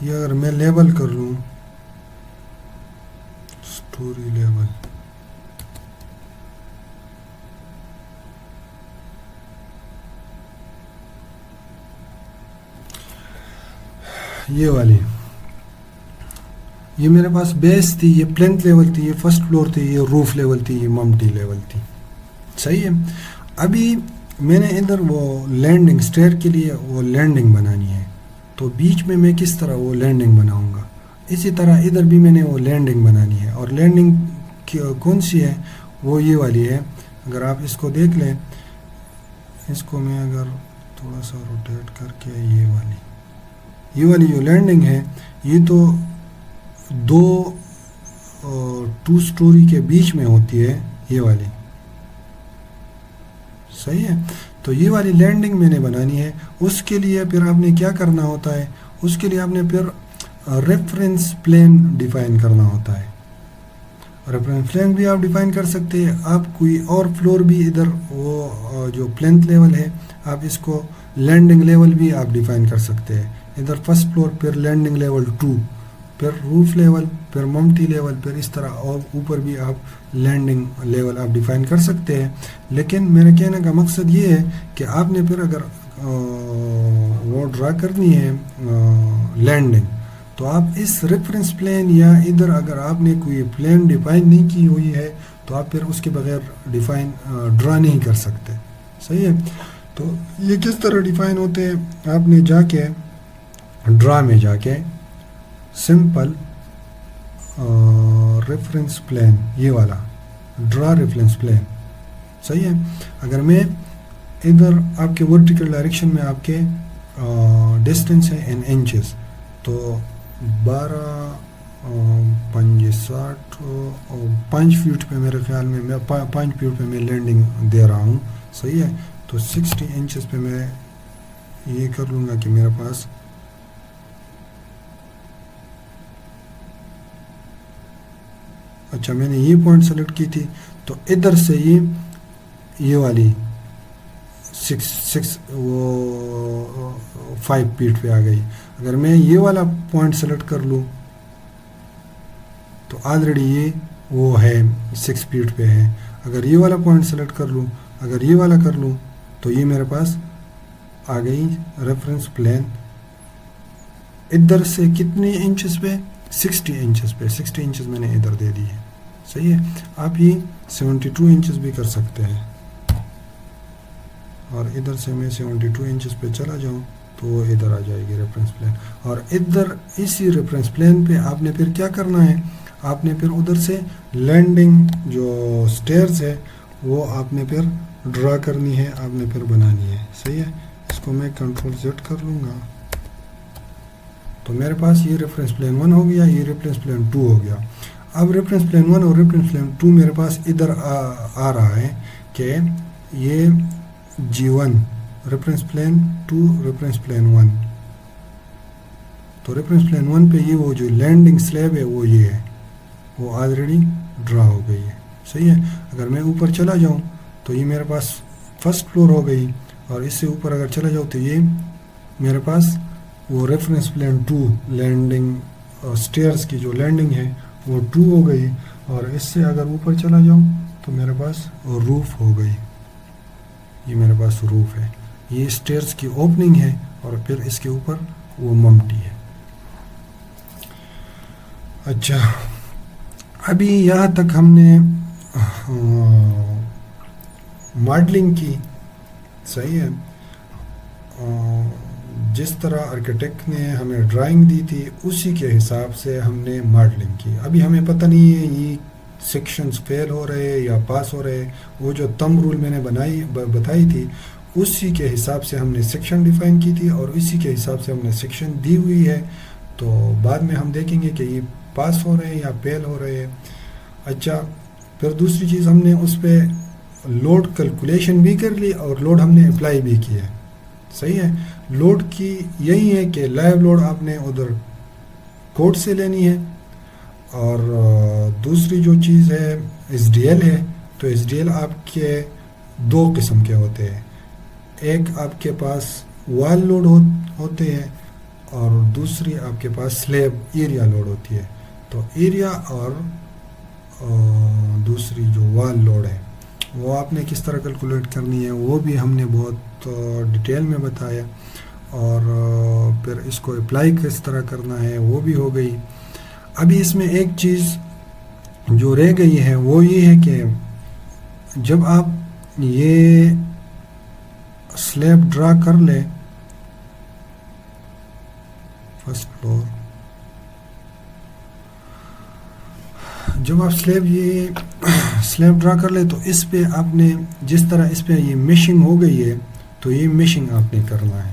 یہ اگر میں لیبل کر لوں اسٹوری لیبل، یہ والی، یہ میرے پاس بیس تھی، یہ پلینتھ لیول تھی، یہ فرسٹ فلور تھی، یہ روف لیول تھی، یہ ممٹی لیول تھی. صحیح ہے. ابھی میں نے ادھر وہ لینڈنگ اسٹیئر کے لیے وہ لینڈنگ بنانی ہے، تو بیچ میں کس طرح وہ لینڈنگ بناؤں گا. اسی طرح ادھر بھی میں نے وہ لینڈنگ بنانی ہے، اور لینڈنگ کون سی ہے، وہ یہ والی ہے. اگر آپ اس کو دیکھ لیں، اس کو میں اگر تھوڑا سا روٹیٹ کر کے، یہ والی جو لینڈنگ ہے، یہ تو ٹو سٹوری کے بیچ میں ہوتی ہے، یہ والی. صحیح ہے. تو یہ والی لینڈنگ میں نے بنانی ہے. اس کے لیے پھر آپ نے کیا کرنا ہوتا ہے، اس کے لیے آپ نے پھر ریفرنس پلین ڈیفائن کرنا ہوتا ہے. ریفرنس پلین بھی آپ ڈیفائن کر سکتے ہیں. آپ کوئی اور فلور بھی ادھر، وہ جو پلینتھ لیول ہے، آپ اس کو لینڈنگ لیول بھی آپ ڈیفائن کر سکتے ہیں. ادھر فرسٹ فلور، پھر لینڈنگ لیول 2، پھر روف لیول، پھر ممٹی لیول، پھر اس طرح، اور اوپر بھی آپ لینڈنگ لیول آپ ڈیفائن کر سکتے ہیں. لیکن میرے کہنے کا مقصد یہ ہے کہ آپ نے پھر اگر وہ ڈرا کرنی ہے لینڈنگ، تو آپ اس ریفرنس پلین یا ادھر اگر آپ نے کوئی پلین ڈیفائن نہیں کی ہوئی ہے، تو آپ پھر اس کے بغیر ڈرا نہیں کر سکتے. صحیح ہے. تو یہ کس طرح ڈیفائن ہوتے ہیں، آپ نے جا کے ڈرا میں جا کے سمپل ریفرنس پلین، یہ والا ڈرا ریفرنس پلین. صحیح ہے. اگر میں ادھر آپ کے ورٹیکل ڈائریکشن میں آپ کے ڈسٹینس ہے ان انچز، تو 5 فیٹ پہ میرے خیال میں 5 فیٹ پہ میں لینڈنگ دے رہا ہوں. صحیح ہے. تو 60 انچز پہ میں یہ کر لوں گا کہ میرے پاس اچھا، میں نے یہ پوائنٹ سلیکٹ کی تھی، تو ادھر سے یہ والی 5 فیٹ پہ آ گئی. اگر میں یہ والا پوائنٹ سلیکٹ کر لوں تو آلریڈی یہ وہ ہے 6 فیٹ پہ ہے. اگر یہ والا پوائنٹ سلیکٹ کر لوں، اگر یہ والا کر لوں، تو یہ میرے پاس آ گئی ریفرنس پلین. ادھر سے کتنے انچز پہ، 60 انچز پہ، 60 انچز میں نے ادھر دے دی ہے. صحیح ہے. آپ یہ 72 انچز بھی کر سکتے ہیں، اور ادھر سے میں 72 انچز پہ چلا جاؤں تو وہ ادھر آ جائے گی ریفرنس پلین. اور ادھر اسی ریفرنس پلین پہ آپ نے پھر کیا کرنا ہے، آپ نے پھر ادھر سے لینڈنگ جو سٹیئرز ہے وہ آپ نے پھر ڈرا کرنی ہے، آپ نے پھر بنانی ہے. صحیح ہے. اس کو میں کنٹرول Z کر لوں گا، تو میرے پاس یہ ریفرنس پلین 1 ہو گیا، یہ ریفرنس پلین 2 ہو گیا. اب ریفرنس پلین 1 اور ریفرنس پلین 2 میرے پاس ادھر آ رہا ہے کہ یہ G1 reference plane 2 reference plane 1. تو ریفرنس پلین 1 پہ یہ وہ جو لینڈنگ سلیب ہے وہ یہ ہے، وہ آلریڈی ڈرا ہو گئی ہے. صحیح ہے. اگر میں اوپر چلا جاؤں تو یہ میرے پاس فرسٹ فلور ہو گئی، اور اس سے اوپر اگر چلا جاؤ تو یہ میرے پاس وہ ریفرنس پلین 2 لینڈنگ سٹیئرز کی جو لینڈنگ ہے وہ 2 ہو گئی. اور اس سے اگر اوپر چلا جاؤں تو میرے پاس روف ہو گئی. یہ میرے پاس روف ہے، یہ سٹیئرز کی اوپننگ ہے، اور پھر اس کے اوپر وہ ممٹی ہے. اچھا، ابھی یہاں تک ہم نے ماڈلنگ کی، صحیح ہے. جس طرح آرکیٹیکٹ نے ہمیں ڈرائنگ دی تھی اسی کے حساب سے ہم نے ماڈلنگ کی. ابھی ہمیں پتہ نہیں ہے یہ سیکشنز فیل ہو رہے یا پاس ہو رہے. وہ جو تم رول میں نے بتائی تھی اسی کے حساب سے ہم نے سیکشن ڈیفائن کی تھی اور اسی کے حساب سے ہم نے سیکشن دی ہوئی ہے. تو بعد میں ہم دیکھیں گے کہ یہ پاس ہو رہے ہیں یا فیل ہو رہے ہیں. اچھا، پھر دوسری چیز ہم نے اس پہ لوڈ کیلکولیشن بھی کر لی اور لوڈ ہم نے اپلائی بھی کیا ہے. صحیح ہے. لوڈ کی یہی ہے کہ لائیو لوڈ آپ نے ادھر کوڈ سے لینی ہے. اور دوسری جو چیز ہے ایس ڈی ایل ہے. تو ایس ڈی ایل آپ کے دو قسم کے ہوتے ہیں. ایک آپ کے پاس وال لوڈ ہوتے ہیں اور دوسری آپ کے پاس سلیب ایریا لوڈ ہوتی ہے. تو ایریا اور دوسری جو وال لوڈ ہے وہ آپ نے کس طرح کیلکولیٹ کرنی ہے وہ بھی ہم نے بہت ڈیٹیل میں بتایا. اور پھر اس کو اپلائی کس طرح کرنا ہے وہ بھی ہو گئی. ابھی اس میں ایک چیز جو رہ گئی ہے وہ یہ ہے کہ جب آپ یہ سلیب ڈرا کر لیں فرسٹ فلور، جب آپ سلیب ڈرا کر لیں تو اس پہ آپ نے جس طرح اس پہ یہ میشنگ ہو گئی ہے تو یہ میشنگ آپ نے کرنا ہے.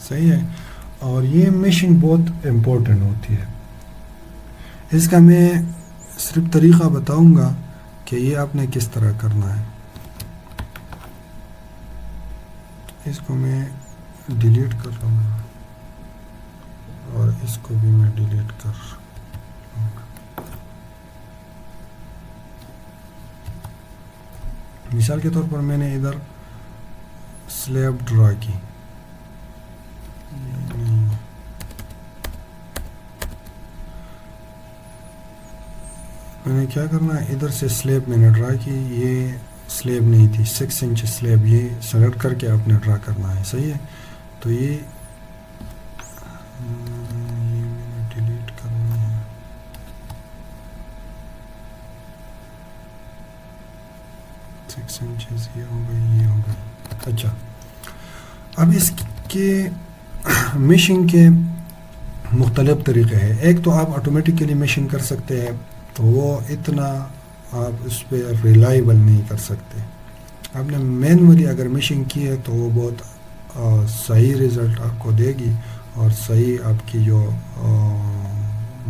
صحیح ہے. اور یہ میشنگ بہت امپورٹنٹ ہوتی ہے. اس کا میں صرف طریقہ بتاؤں گا کہ یہ آپ نے کس طرح کرنا ہے. اس کو میں ڈیلیٹ کر لوں گا اور اس کو بھی میں ڈیلیٹ کر لوں گا. مثال کے طور پر میں نے ادھر سلیب ڈرا کی، میں نے کیا کرنا ہے ادھر سے سلیب میں نے ڈرا کی. یہ سلیب نہیں تھی، 6 انچ سلیب. یہ سلیکٹ کر کے آپ نے ڈرا کرنا ہے. صحیح ہے. تو یہ ڈیلیٹ کرنا ہے. سکس انچز یہ ہو گئی. اچھا، اب اس کے میشنگ کے مختلف طریقے ہیں. ایک تو آپ آٹومیٹیکلی میشنگ کر سکتے ہیں، تو وہ اتنا آپ اس پہ ریلائبل نہیں کر سکتے. آپ نے مینولی اگر میشنگ کی ہے تو وہ بہت صحیح رزلٹ آپ کو دے گی اور صحیح آپ کی جو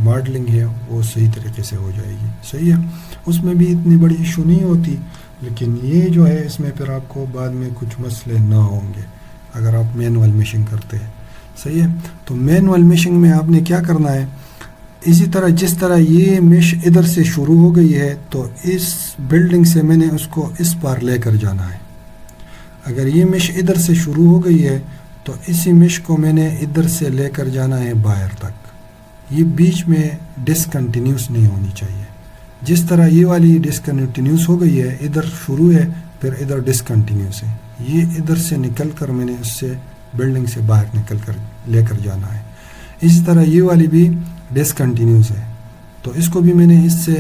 ماڈلنگ ہے وہ صحیح طریقے سے ہو جائے گی. صحیح ہے. اس میں بھی اتنی بڑی ایشو نہیں ہوتی، لیکن یہ جو ہے اس میں پھر آپ کو بعد میں کچھ مسئلے نہ ہوں گے اگر آپ مینول میشنگ کرتے ہیں. صحیح ہے. تو مینول میشنگ میں آپ نے کیا کرنا ہے، اسی طرح جس طرح یہ میش ادھر سے شروع ہو گئی ہے تو اس بلڈنگ سے میں نے اس کو اس پار لے کر جانا ہے. اگر یہ میش ادھر سے شروع ہو گئی ہے تو اسی میش کو میں نے ادھر سے لے کر جانا ہے باہر تک. یہ بیچ میں ڈسکنٹینیوس نہیں ہونی چاہیے. جس طرح یہ والی ڈسکنٹینیوس ہو گئی ہے، ادھر شروع ہے پھر ادھر ڈسکنٹینیوس ہے، یہ ادھر سے نکل کر میں نے اس سے بلڈنگ سے باہر نکل کر لے کر جانا ہے. اسی طرح یہ والی بھی ڈسکنٹینیوس ہے تو اس کو بھی میں نے اس سے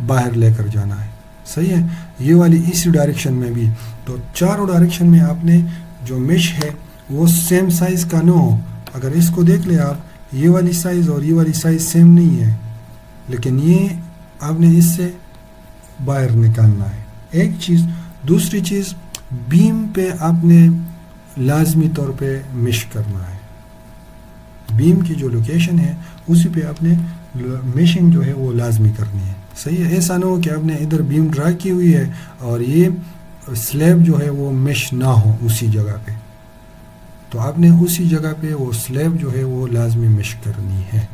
باہر لے کر جانا ہے. صحیح ہے. یہ والی اسی ڈائریکشن میں بھی. تو چاروں ڈائریکشن میں آپ نے جو میش ہے وہ سیم سائز کا نہ ہو. اگر اس کو دیکھ لیں آپ، یہ والی سائز اور یہ والی سائز سیم نہیں ہے، لیکن یہ آپ نے اس سے باہر نکالنا ہے. ایک چیز. دوسری چیز، بیم پہ آپ نے لازمی طور پہ میش کرنا ہے. بیم کی جو لوکیشن ہے اسی پہ آپ نے میشنگ جو ہے وہ لازمی کرنی ہے. صحیح ہے. ایسا نہ ہو کہ آپ نے ادھر بیم ڈرا کی ہوئی ہے اور یہ سلیب جو ہے وہ میش نہ ہو اسی جگہ پہ. تو آپ نے اسی جگہ پہ وہ سلیب جو ہے وہ لازمی میش کرنی ہے.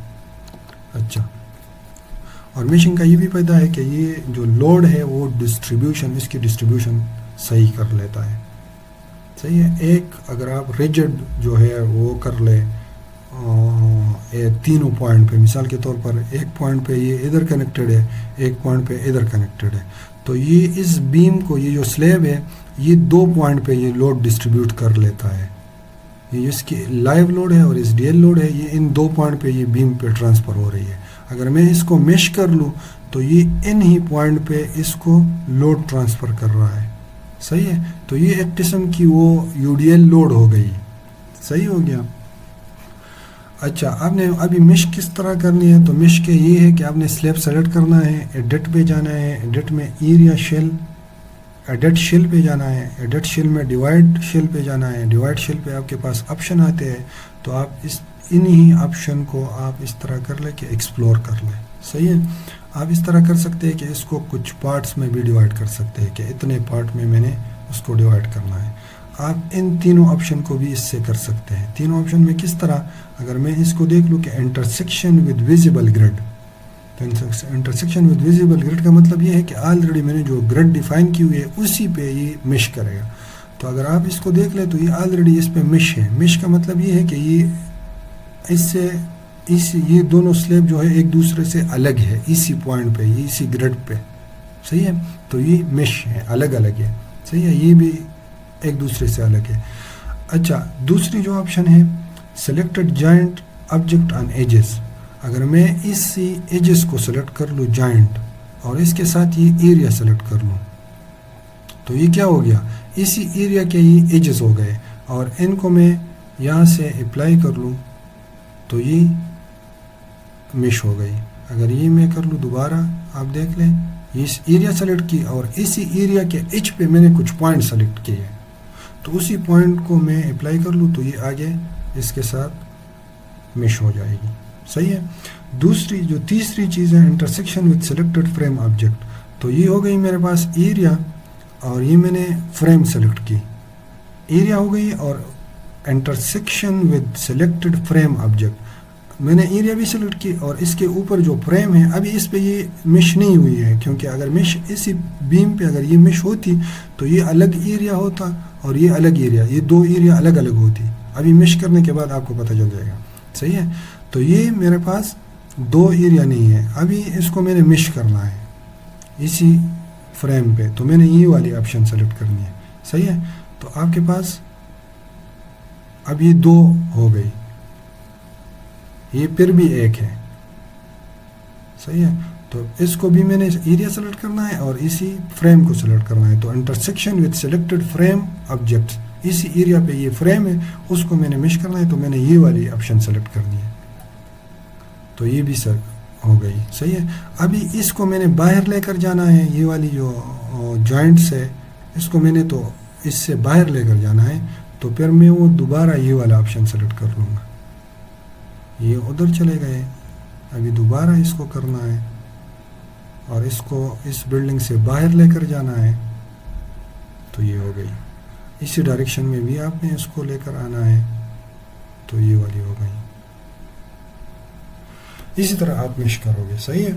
اچھا، اور میشنگ کا یہ بھی فائدہ ہے کہ یہ جو لوڈ ہے وہ ڈسٹریبیوشن، اس کی ڈسٹریبیوشن صحیح کر لیتا ہے. صحیح ہے. ایک اگر آپ ریجڈ جو ہے وہ کر لے تینوں پوائنٹ پہ، مثال کے طور پر ایک پوائنٹ پہ یہ ادھر کنیکٹڈ ہے، ایک پوائنٹ پہ ادھر کنیکٹڈ ہے، تو یہ اس بیم کو، یہ جو سلیب ہے یہ 2 پوائنٹ پہ یہ لوڈ ڈسٹریبیوٹ کر لیتا ہے. یہ اس کی لائیو لوڈ ہے اور اس ڈی ایل لوڈ ہے، یہ ان 2 پوائنٹ پہ یہ بیم پہ ٹرانسفر ہو رہی ہے. اگر میں اس کو میش کر لوں تو یہ ان ہی پوائنٹ پہ اس کو لوڈ ٹرانسفر کر رہا ہے. صحیح ہے. تو یہ ایک قسم کی وہ یو ڈی ایل لوڈ ہو گئی. صحیح ہو گیا. اچھا آپ نے ابھی میش کس طرح کرنی ہے؟ تو میش کے یہ ہے کہ آپ نے سلیب سلیکٹ کرنا ہے، ایڈٹ پہ جانا ہے، ایڈٹ میں ایریا شیل، ایڈٹ شیل پہ جانا ہے، ایڈٹ شیل میں ڈیوائڈ شیل پہ جانا ہے. ڈیوائڈ شیل پہ آپ کے پاس آپشن آتے ہیں، تو آپ انہی آپشن کو آپ اس طرح کر لیں کہ ایکسپلور کر لیں. صحیح ہے. آپ اس طرح کر سکتے ہیں کہ اس کو کچھ پارٹس میں بھی ڈیوائڈ کر سکتے ہیں کہ اتنے پارٹ میں نے اس کو ڈیوائڈ کرنا ہے. آپ ان تینوں آپشن کو بھی اس سے کر سکتے ہیں. تینوں آپشن میں کس طرح؟ اگر میں اس کو دیکھ لوں کہ انٹرسیکشن ود ویزیبل گرڈ، تو انٹرسیکشن ود ویزیبل گرڈ کا مطلب یہ ہے کہ آلریڈی میں نے جو گرڈ ڈیفائن کی ہوئی ہے اسی پہ یہ مش کرے گا. تو اگر آپ اس کو دیکھ لیں تو یہ آلریڈی اس پہ مش ہے. مش کا مطلب یہ ہے کہ یہ دونوں سلیب جو ہے ایک دوسرے سے الگ ہے اسی پوائنٹ پہ، اسی گرڈ پہ. صحیح ہے. تو یہ مش ہے، الگ الگ ہے. صحیح ہے. یہ بھی ایک دوسرے سے الگ ہے. اچھا دوسری جو آپشن ہے selected joint object on edges. اگر میں اسی ایجز کو سلیکٹ کر لوں جوائنٹ، اور اس کے ساتھ یہ ایریا سلیکٹ کر لوں، تو یہ کیا ہو گیا؟ اسی ایریا کے یہ ایجز ہو گئے، اور ان کو میں یہاں سے اپلائی کر لوں تو یہ مش ہو گئی. اگر یہ میں کر لوں دوبارہ، آپ دیکھ لیں اس ایریا سلیکٹ کی، اور اسی ایریا کے ایچ پہ میں نے کچھ پوائنٹ سلیکٹ کیے، تو اسی پوائنٹ کو میں اپلائی کر لوں تو یہ آگے اس کے ساتھ مش ہو جائے گی. صحیح ہے. جو تیسری چیز ہے intersection with selected frame object. تو یہ ہو گئی میرے پاس ایریا، اور یہ میں نے فریم سلیکٹ کی، ایریا ہو گئی، اور intersection with selected frame object میں نے ایریا بھی سلیکٹ کی، اور اس کے اوپر جو فریم ہے ابھی اس پہ یہ مش نہیں ہوئی ہے، کیونکہ اگر مش اسی بیم پہ اگر یہ مش ہوتی تو یہ الگ ایریا ہوتا اور یہ الگ ایریا، یہ دو ایریا الگ الگ ہوتی. ابھی مش کرنے کے بعد آپ کو پتہ چل جائے گا. صحیح ہے. تو یہ میرے پاس دو ایریا نہیں ہے، ابھی اس کو میں نے مش کرنا ہے اسی فریم پہ، تو میں نے یہ والی آپشن سلیکٹ کرنی ہے. صحیح ہے. تو آپ کے پاس اب یہ دو ہو گئی، یہ پھر بھی ایک ہے. صحیح ہے. تو اس کو بھی میں نے ایریا سلیکٹ کرنا ہے اور اسی فریم کو سلیکٹ کرنا ہے. تو intersection with selected frame objects, اسی ایریا پہ یہ فریم ہے، اس کو میں نے مش کرنا ہے، تو میں نے یہ والی آپشن سلیکٹ کرنی ہے. تو یہ بھی سر ہو گئی. صحیح ہے. ابھی اس کو میں نے باہر لے کر جانا ہے، یہ والی جو جوائنٹس ہے اس کو میں نے تو اس سے باہر لے کر جانا ہے، تو پھر میں وہ دوبارہ یہ والا آپشن سلیکٹ کر لوں گا. یہ ادھر چلے گئے، ابھی دوبارہ اس کو کرنا ہے اور اس کو اس بلڈنگ سے باہر لے کر جانا ہے، تو یہ ہو گئی. اسی ڈائریکشن میں بھی آپ نے اس کو لے کر آنا ہے، تو یہ والی ہو گئی. اسی طرح آپ مش کرو گے. صحیح ہے.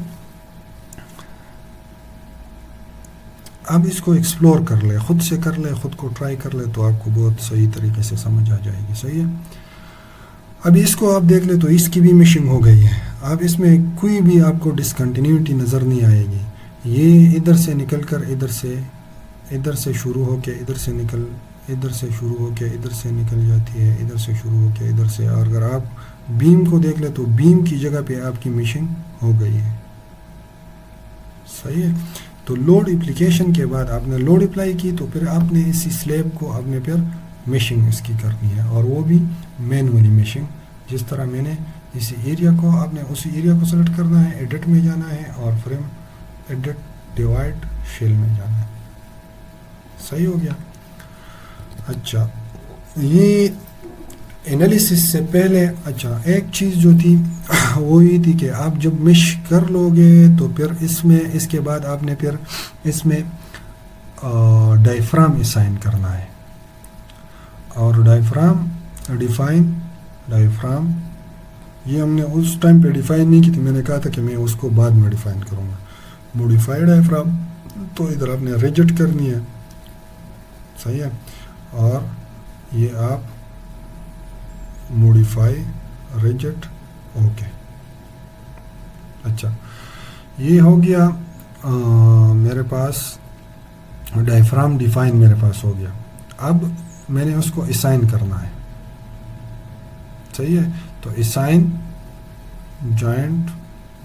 اب اس کو ایکسپلور کر لے، خود سے کر لے، خود کو ٹرائی کر لے، تو آپ کو بہت صحیح طریقے سے سمجھ آ جائے گی. صحیح ہے. اب اس کو آپ دیکھ لیں تو اس کی بھی مشنگ ہو گئی ہے. اب اس میں کوئی بھی آپ کو ڈسکنٹینیوٹی نظر نہیں آئے گی. یہ ادھر سے نکل کر ادھر سے شروع ہو کے ادھر سے شروع ہو کے ادھر سے نکل جاتی ہے، ادھر سے شروع ہو کے ادھر سے. اور اگر آپ بیم کو دیکھ لیں تو بیم کی جگہ پہ آپ کی مشنگ ہو گئی ہے. صحیح ہے. تو لوڈ اپلیکیشن کے بعد آپ نے لوڈ اپلائی کی، تو پھر آپ نے اسی سلیب کو آپ نے پھر مشنگ اس کی کرنی ہے، اور وہ بھی مینولی مشنگ. جس طرح میں نے اسی ایریا کو، آپ نے اسی ایریا کو سلیکٹ کرنا ہے، ایڈٹ میں جانا ہے اور فریم ایڈٹ ڈیوائڈ شیل میں جانا ہے. صحیح ہو گیا. اچھا یہ انالیسس سے پہلے ایک چیز جو تھی وہ یہ تھی کہ آپ جب مش کر لو گے تو پھر اس کے بعد آپ نے پھر اس میں ڈائفرام اسائن کرنا ہے. اور ڈائفرام یہ ہم نے اس ٹائم پہ ڈیفائن نہیں کی تھی، میں نے کہا تھا کہ میں اس کو بعد میں ڈیفائن کروں گا. موڈیفائی ڈائفرام، تو ادھر آپ نے ریجٹ کرنی ہے. صحیح ہے. اور یہ آپ موڈیفائی ریجٹ اوکے. اچھا یہ ہو گیا میرے پاس ڈائفرام ڈیفائن میرے پاس ہو گیا. اب میں نے اس کو اسائن کرنا ہے. صحیح ہے. تو اسائن جوائنٹ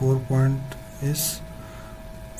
4.S,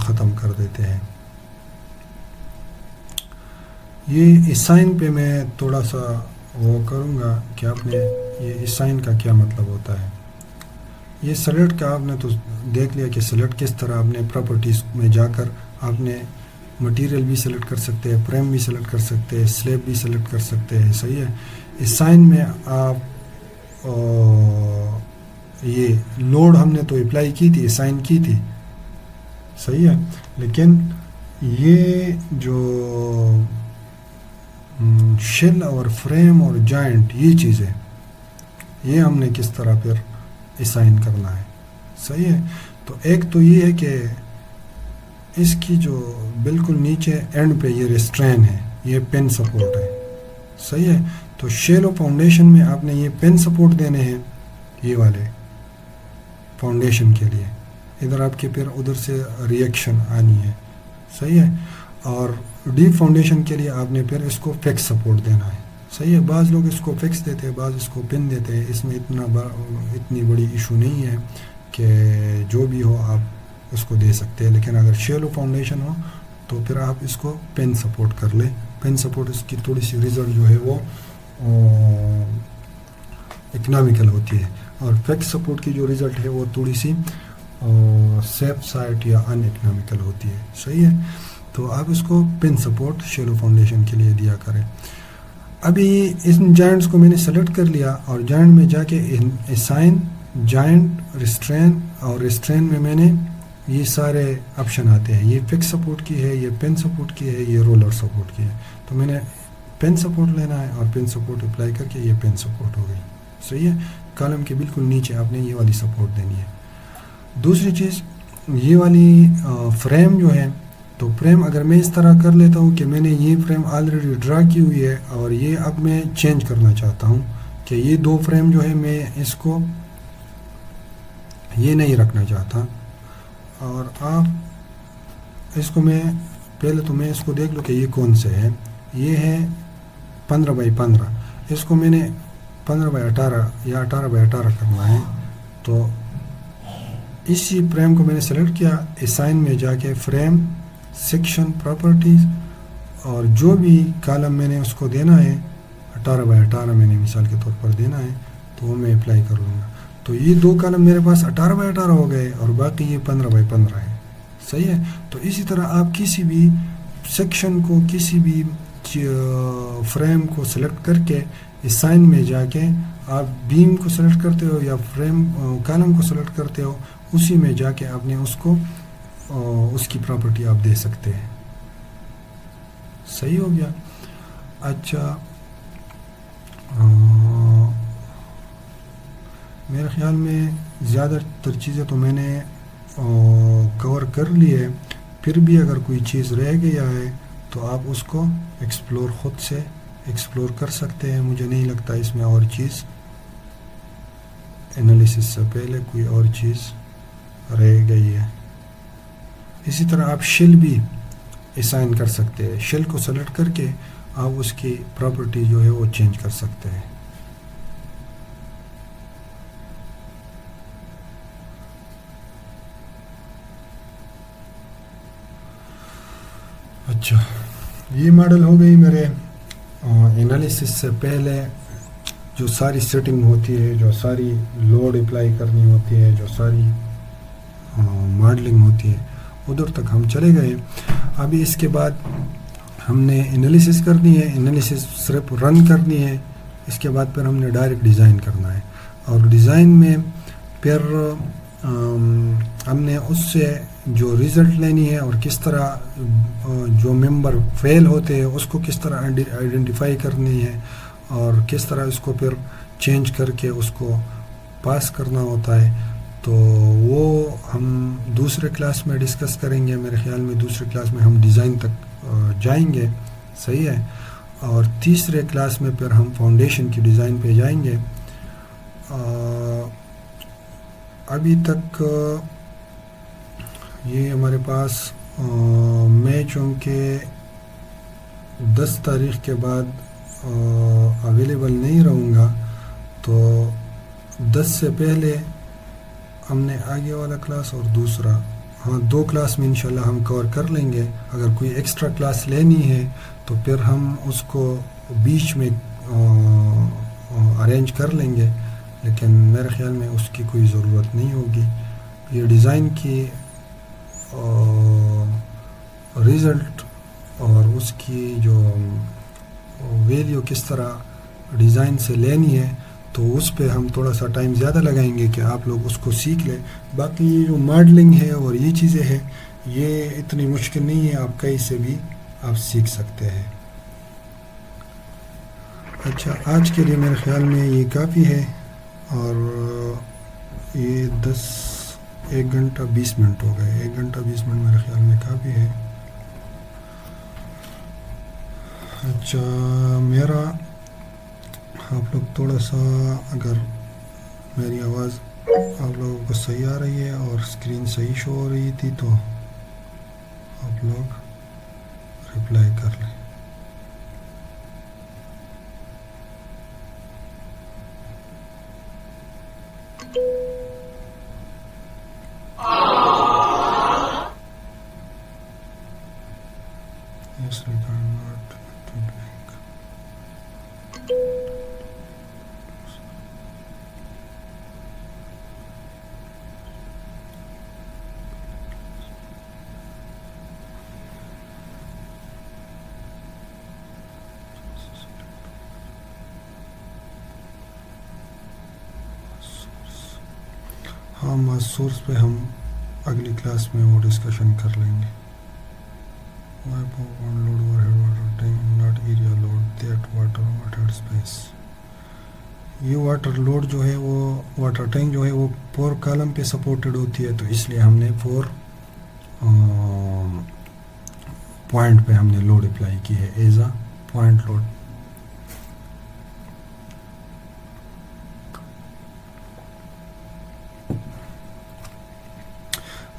ختم کر دیتے ہیں. یہ اسائن پہ میں تھوڑا سا وہ کروں گا کہ آپ نے یہ اسائن کا کیا مطلب ہوتا ہے. یہ سلیکٹ کا آپ نے تو دیکھ لیا کہ سلیکٹ کس طرح آپ نے پراپرٹیز میں جا کر آپ نے مٹیریل بھی سلیکٹ کر سکتے ہیں, فریم بھی سلیکٹ کر سکتے ہیں, سلیب بھی سلیکٹ کر سکتے ہیں. صحیح ہے. اسائن میں آپ یہ لوڈ ہم نے تو اپلائی کی تھی, اسائن کی تھی. صحیح ہے. لیکن یہ جو شیل اور فریم اور جوائنٹ یہ چیزیں یہ ہم نے کس طرح پھر اسائن کرنا ہے. صحیح ہے. تو ایک تو یہ ہے کہ اس کی جو بالکل نیچے اینڈ پہ یہ ریسٹرین ہے, یہ پن سپورٹ ہے. صحیح ہے. تو شیل و فاؤنڈیشن میں آپ نے یہ پن سپورٹ دینے ہیں یہ والے فاؤنڈیشن کے لیے. ادھر آپ کے پھر ادھر سے ریئیکشن آنی ہے. صحیح ہے. اور ڈیپ فاؤنڈیشن کے لیے آپ نے پھر اس کو فکس سپورٹ دینا ہے. صحیح ہے. بعض لوگ اس کو فکس دیتے ہیں, بعض اس کو پن دیتے ہیں. اس میں اتنی بڑی ایشو نہیں ہے کہ جو بھی ہو آپ اس کو دے سکتے ہیں. لیکن اگر شیلو فاؤنڈیشن ہو تو پھر آپ اس کو پن سپورٹ کر لیں. پن سپورٹ اس کی تھوڑی سی ریزلٹ جو ہے وہ اکنامیکل ہوتی ہے, اور فکس سپورٹ کی جو ریزلٹ ہے وہ تھوڑی سی سیف سائٹ یا ان اکنامیکل ہوتی ہے. صحیح ہے. تو آپ اس کو پن سپورٹ شیلو فاؤنڈیشن کے لیے دیا کریں. ابھی ان جوائنٹس کو میں نے سلیکٹ کر لیا اور جوائنٹ میں جا کے اسائن, جوائنٹ, ریسٹرین, اور ریسٹرین میں نے یہ سارے آپشن آتے ہیں. یہ فکس سپورٹ کی ہے, یہ پن سپورٹ کی ہے, یہ رولر سپورٹ کی ہے. تو میں نے پن سپورٹ لینا ہے اور پن سپورٹ اپلائی کر کے یہ پن سپورٹ ہو گئی. صحیح ہے. کالم کے بالکل نیچے آپ نے یہ والی سپورٹ دینی ہے. دوسری چیز یہ والی فریم جو ہے, تو فریم اگر میں اس طرح کر لیتا ہوں کہ میں نے یہ فریم آلریڈی ڈرا کی ہوئی ہے اور یہ اب میں چینج کرنا چاہتا ہوں کہ یہ دو فریم جو ہے میں اس کو یہ نہیں رکھنا چاہتا, اور آپ اس کو میں پہلے تو میں اس کو دیکھ لوں کہ یہ کون سے ہے. یہ ہے 15x15. اس کو میں نے 15x18 یا 18x18 کرنا ہے. تو اسی فریم کو میں نے سلیکٹ کیا, اسائن میں جا کے فریم, سیکشن, پراپرٹیز, اور جو بھی کالم میں نے اس کو دینا ہے 18x18 میں نے مثال کے طور پر دینا ہے, تو وہ میں اپلائی کر لوں گا. تو یہ دو کالم میرے پاس 18x18 ہو گئے اور باقی یہ 15x15 ہے. صحیح ہے. تو اسی طرح آپ کسی بھی سیکشن کو, کسی بھی فریم کو سلیکٹ کر کے اسائن میں جا کے آپ بیم کو سلیکٹ کرتے ہو یا فریم کالم کو سلیکٹ کرتے ہو, اسی میں جا کے آپ نے اس کو اس کی پراپرٹی آپ دے سکتے ہیں. صحیح ہو گیا. اچھا, میرے خیال میں زیادہ تر چیزیں تو میں نے کور کر لی ہے. پھر بھی اگر کوئی چیز رہ گیا ہے تو آپ اس کو ایکسپلور خود سے ایکسپلور کر سکتے ہیں. مجھے نہیں لگتا اس میں اور چیز انالیسس سے پہلے کوئی اور چیز رہ گئی ہے. اسی طرح آپ شیل بھی اسائن کر سکتے ہیں. شیل کو سلیکٹ کر کے آپ اس کی پراپرٹی جو ہے وہ چینج کر سکتے ہیں. اچھا, یہ ماڈل ہو گئی میرے انالیسس سے پہلے جو ساری سیٹنگ ہوتی ہے, جو ساری لوڈ اپلائی کرنی ہوتی ہے, جو ساری ماڈلنگ ہوتی ہے, ادھر تک ہم چلے گئے. ابھی اس کے بعد ہم نے انالیسس کرنی ہے, انالیسس صرف رن کرنی ہے. اس کے بعد پھر ہم نے ڈائریکٹ ڈیزائن کرنا ہے, اور ڈیزائن میں پھر ہم نے اس سے جو ریزلٹ لینی ہے اور کس طرح جو ممبر فیل ہوتے ہیں اس کو کس طرح آئیڈینٹیفائی کرنی ہے, اور کس طرح اس کو پھر چینج کر کے اس کو پاس کرنا ہوتا ہے. تو وہ ہم دوسرے کلاس میں ڈسکس کریں گے. میرے خیال میں دوسرے کلاس میں ہم ڈیزائن تک جائیں گے. صحیح ہے. اور تیسرے کلاس میں پھر ہم فاؤنڈیشن کی ڈیزائن پہ جائیں گے. ابھی تک یہ ہمارے پاس میں چونکہ 10 تاریخ کے بعد اویلیبل نہیں رہوں گا, تو 10 سے پہلے ہم نے آگے والا کلاس اور دوسرا ہاں 2 کلاس میں انشاءاللہ ہم کور کر لیں گے. اگر کوئی ایکسٹرا کلاس لینی ہے تو پھر ہم اس کو بیچ میں ارینج کر لیں گے، لیکن میرے خیال میں اس کی کوئی ضرورت نہیں ہوگی. یہ ڈیزائن کی رزلٹ اور اس کی جو ویلیو کس طرح ڈیزائن سے لینی ہے تو اس پہ ہم تھوڑا سا ٹائم زیادہ لگائیں گے کہ آپ لوگ اس کو سیکھ لیں. باقی یہ جو ماڈلنگ ہے اور یہ چیزیں ہیں یہ اتنی مشکل نہیں ہے، آپ کہیں سے بھی آپ سیکھ سکتے ہیں. اچھا، آج کے لیے میرے خیال میں یہ کافی ہے، اور یہ 1 گھنٹہ 20 منٹ ہو گئے. 1 گھنٹہ 20 منٹ میرے خیال میں کافی ہے. اچھا، میرا آپ لوگ تھوڑا سا اگر میری آواز آپ لوگوں کو صحیح آ رہی ہے اور اسکرین صحیح شو ہو رہی تھی تو آپ لوگ رپلائی کر لیں. Yes, we cannot to blank. ہاں، سورس پہ ہم اگلی کلاس میں وہ ڈسکشن کر لیں گے. load overhead water tank not area load that water overhead space. یہ واٹر لوڈ جو ہے وہ واٹر ٹینک جو ہے وہ 4 کالم پہ سپورٹڈ ہوتی ہے، تو اس لیے ہم نے 4 پوائنٹ پہ ہم نے لوڈ اپلائی کی ہے as a point load.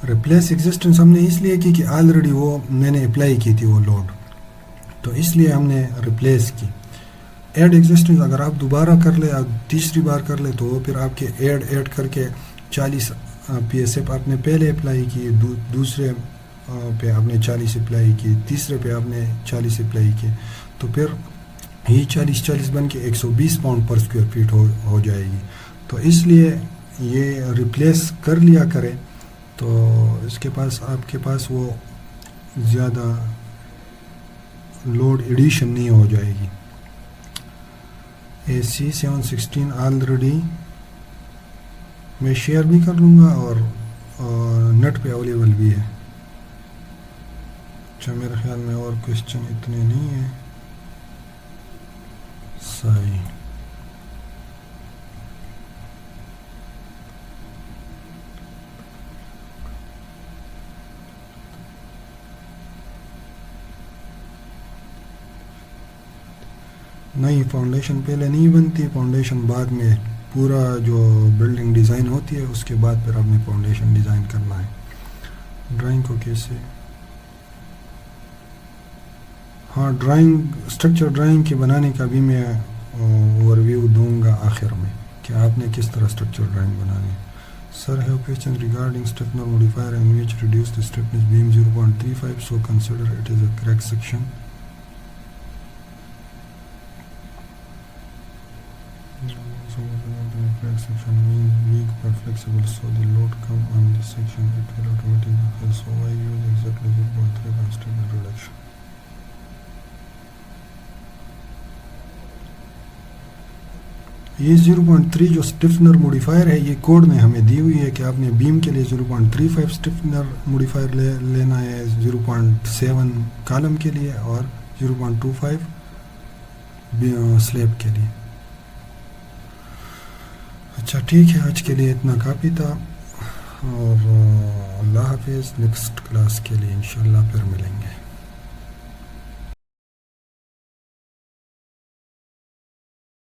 Replace existence ہم نے اس لیے کی کہ آلریڈی وہ میں نے اپلائی کی تھی وہ لوڈ، تو اس لیے ہم نے ریپلیس کی. ایڈ ایگزسٹنس اگر آپ دوبارہ کر لیں، آپ تیسری بار کر لیں تو وہ پھر آپ کے ایڈ کر کے 40 پی ایس ایف آپ نے پہلے اپلائی کی، دوسرے پہ آپ نے 40 اپلائی کی، تیسرے پہ آپ نے 40 اپلائی کی، تو پھر یہ 40 بن کے 120 پاؤنڈ پر اسکوائر فیٹ ہو جائے گی. تو اس لیے یہ ریپلیس کر لیا کرے تو اس کے پاس آپ کے پاس وہ زیادہ لوڈ ایڈیشن نہیں ہو جائے گی. AC716 آلریڈی میں شیئر بھی کر لوں گا اور نیٹ پہ اویلیبل بھی ہے. اچھا، میرے خیال میں اور کوشچن اتنے نہیں ہیں. صحیح. نہیں، فاؤنڈیشن پہلے نہیں بنتی، فاؤنڈیشن بعد میں، پورا جو بلڈنگ ڈیزائن ہوتی ہے اس کے بعد پھر آپ نے فاؤنڈیشن ڈیزائن کرنا ہے. ڈرائنگ کو کیسے، ہاں ڈرائنگ اسٹرکچر ڈرائنگ کے بنانے کا بھی میں اوور ویو دوں گا آخر میں کہ آپ نے کس طرح اسٹرکچر ڈرائنگ بنانی ہے. Sir have question regarding stiffener modifier in which radius the stiffness beam 0.35 so consider it as a cracked section. Section means weak but flexible, so the load come on this section it will automatically fail. So why use exactly 0.3 constant reduction? یہ 0.3 جو اسٹیفنر modifier ہے یہ code میں ہمیں دی ہوئی ہے کہ آپ نے بیم کے لیے 0.35 اسٹیفنر موڈیفائر لینا ہے، 0.7 کالم کے لیے اور 0.25 سلیب کے لیے. اچھا ٹھیک ہے، آج کے لیے اتنا کافی تھا، اور اللہ حافظ. نیکسٹ کلاس کے لیے انشاءاللہ پھر ملیں گے.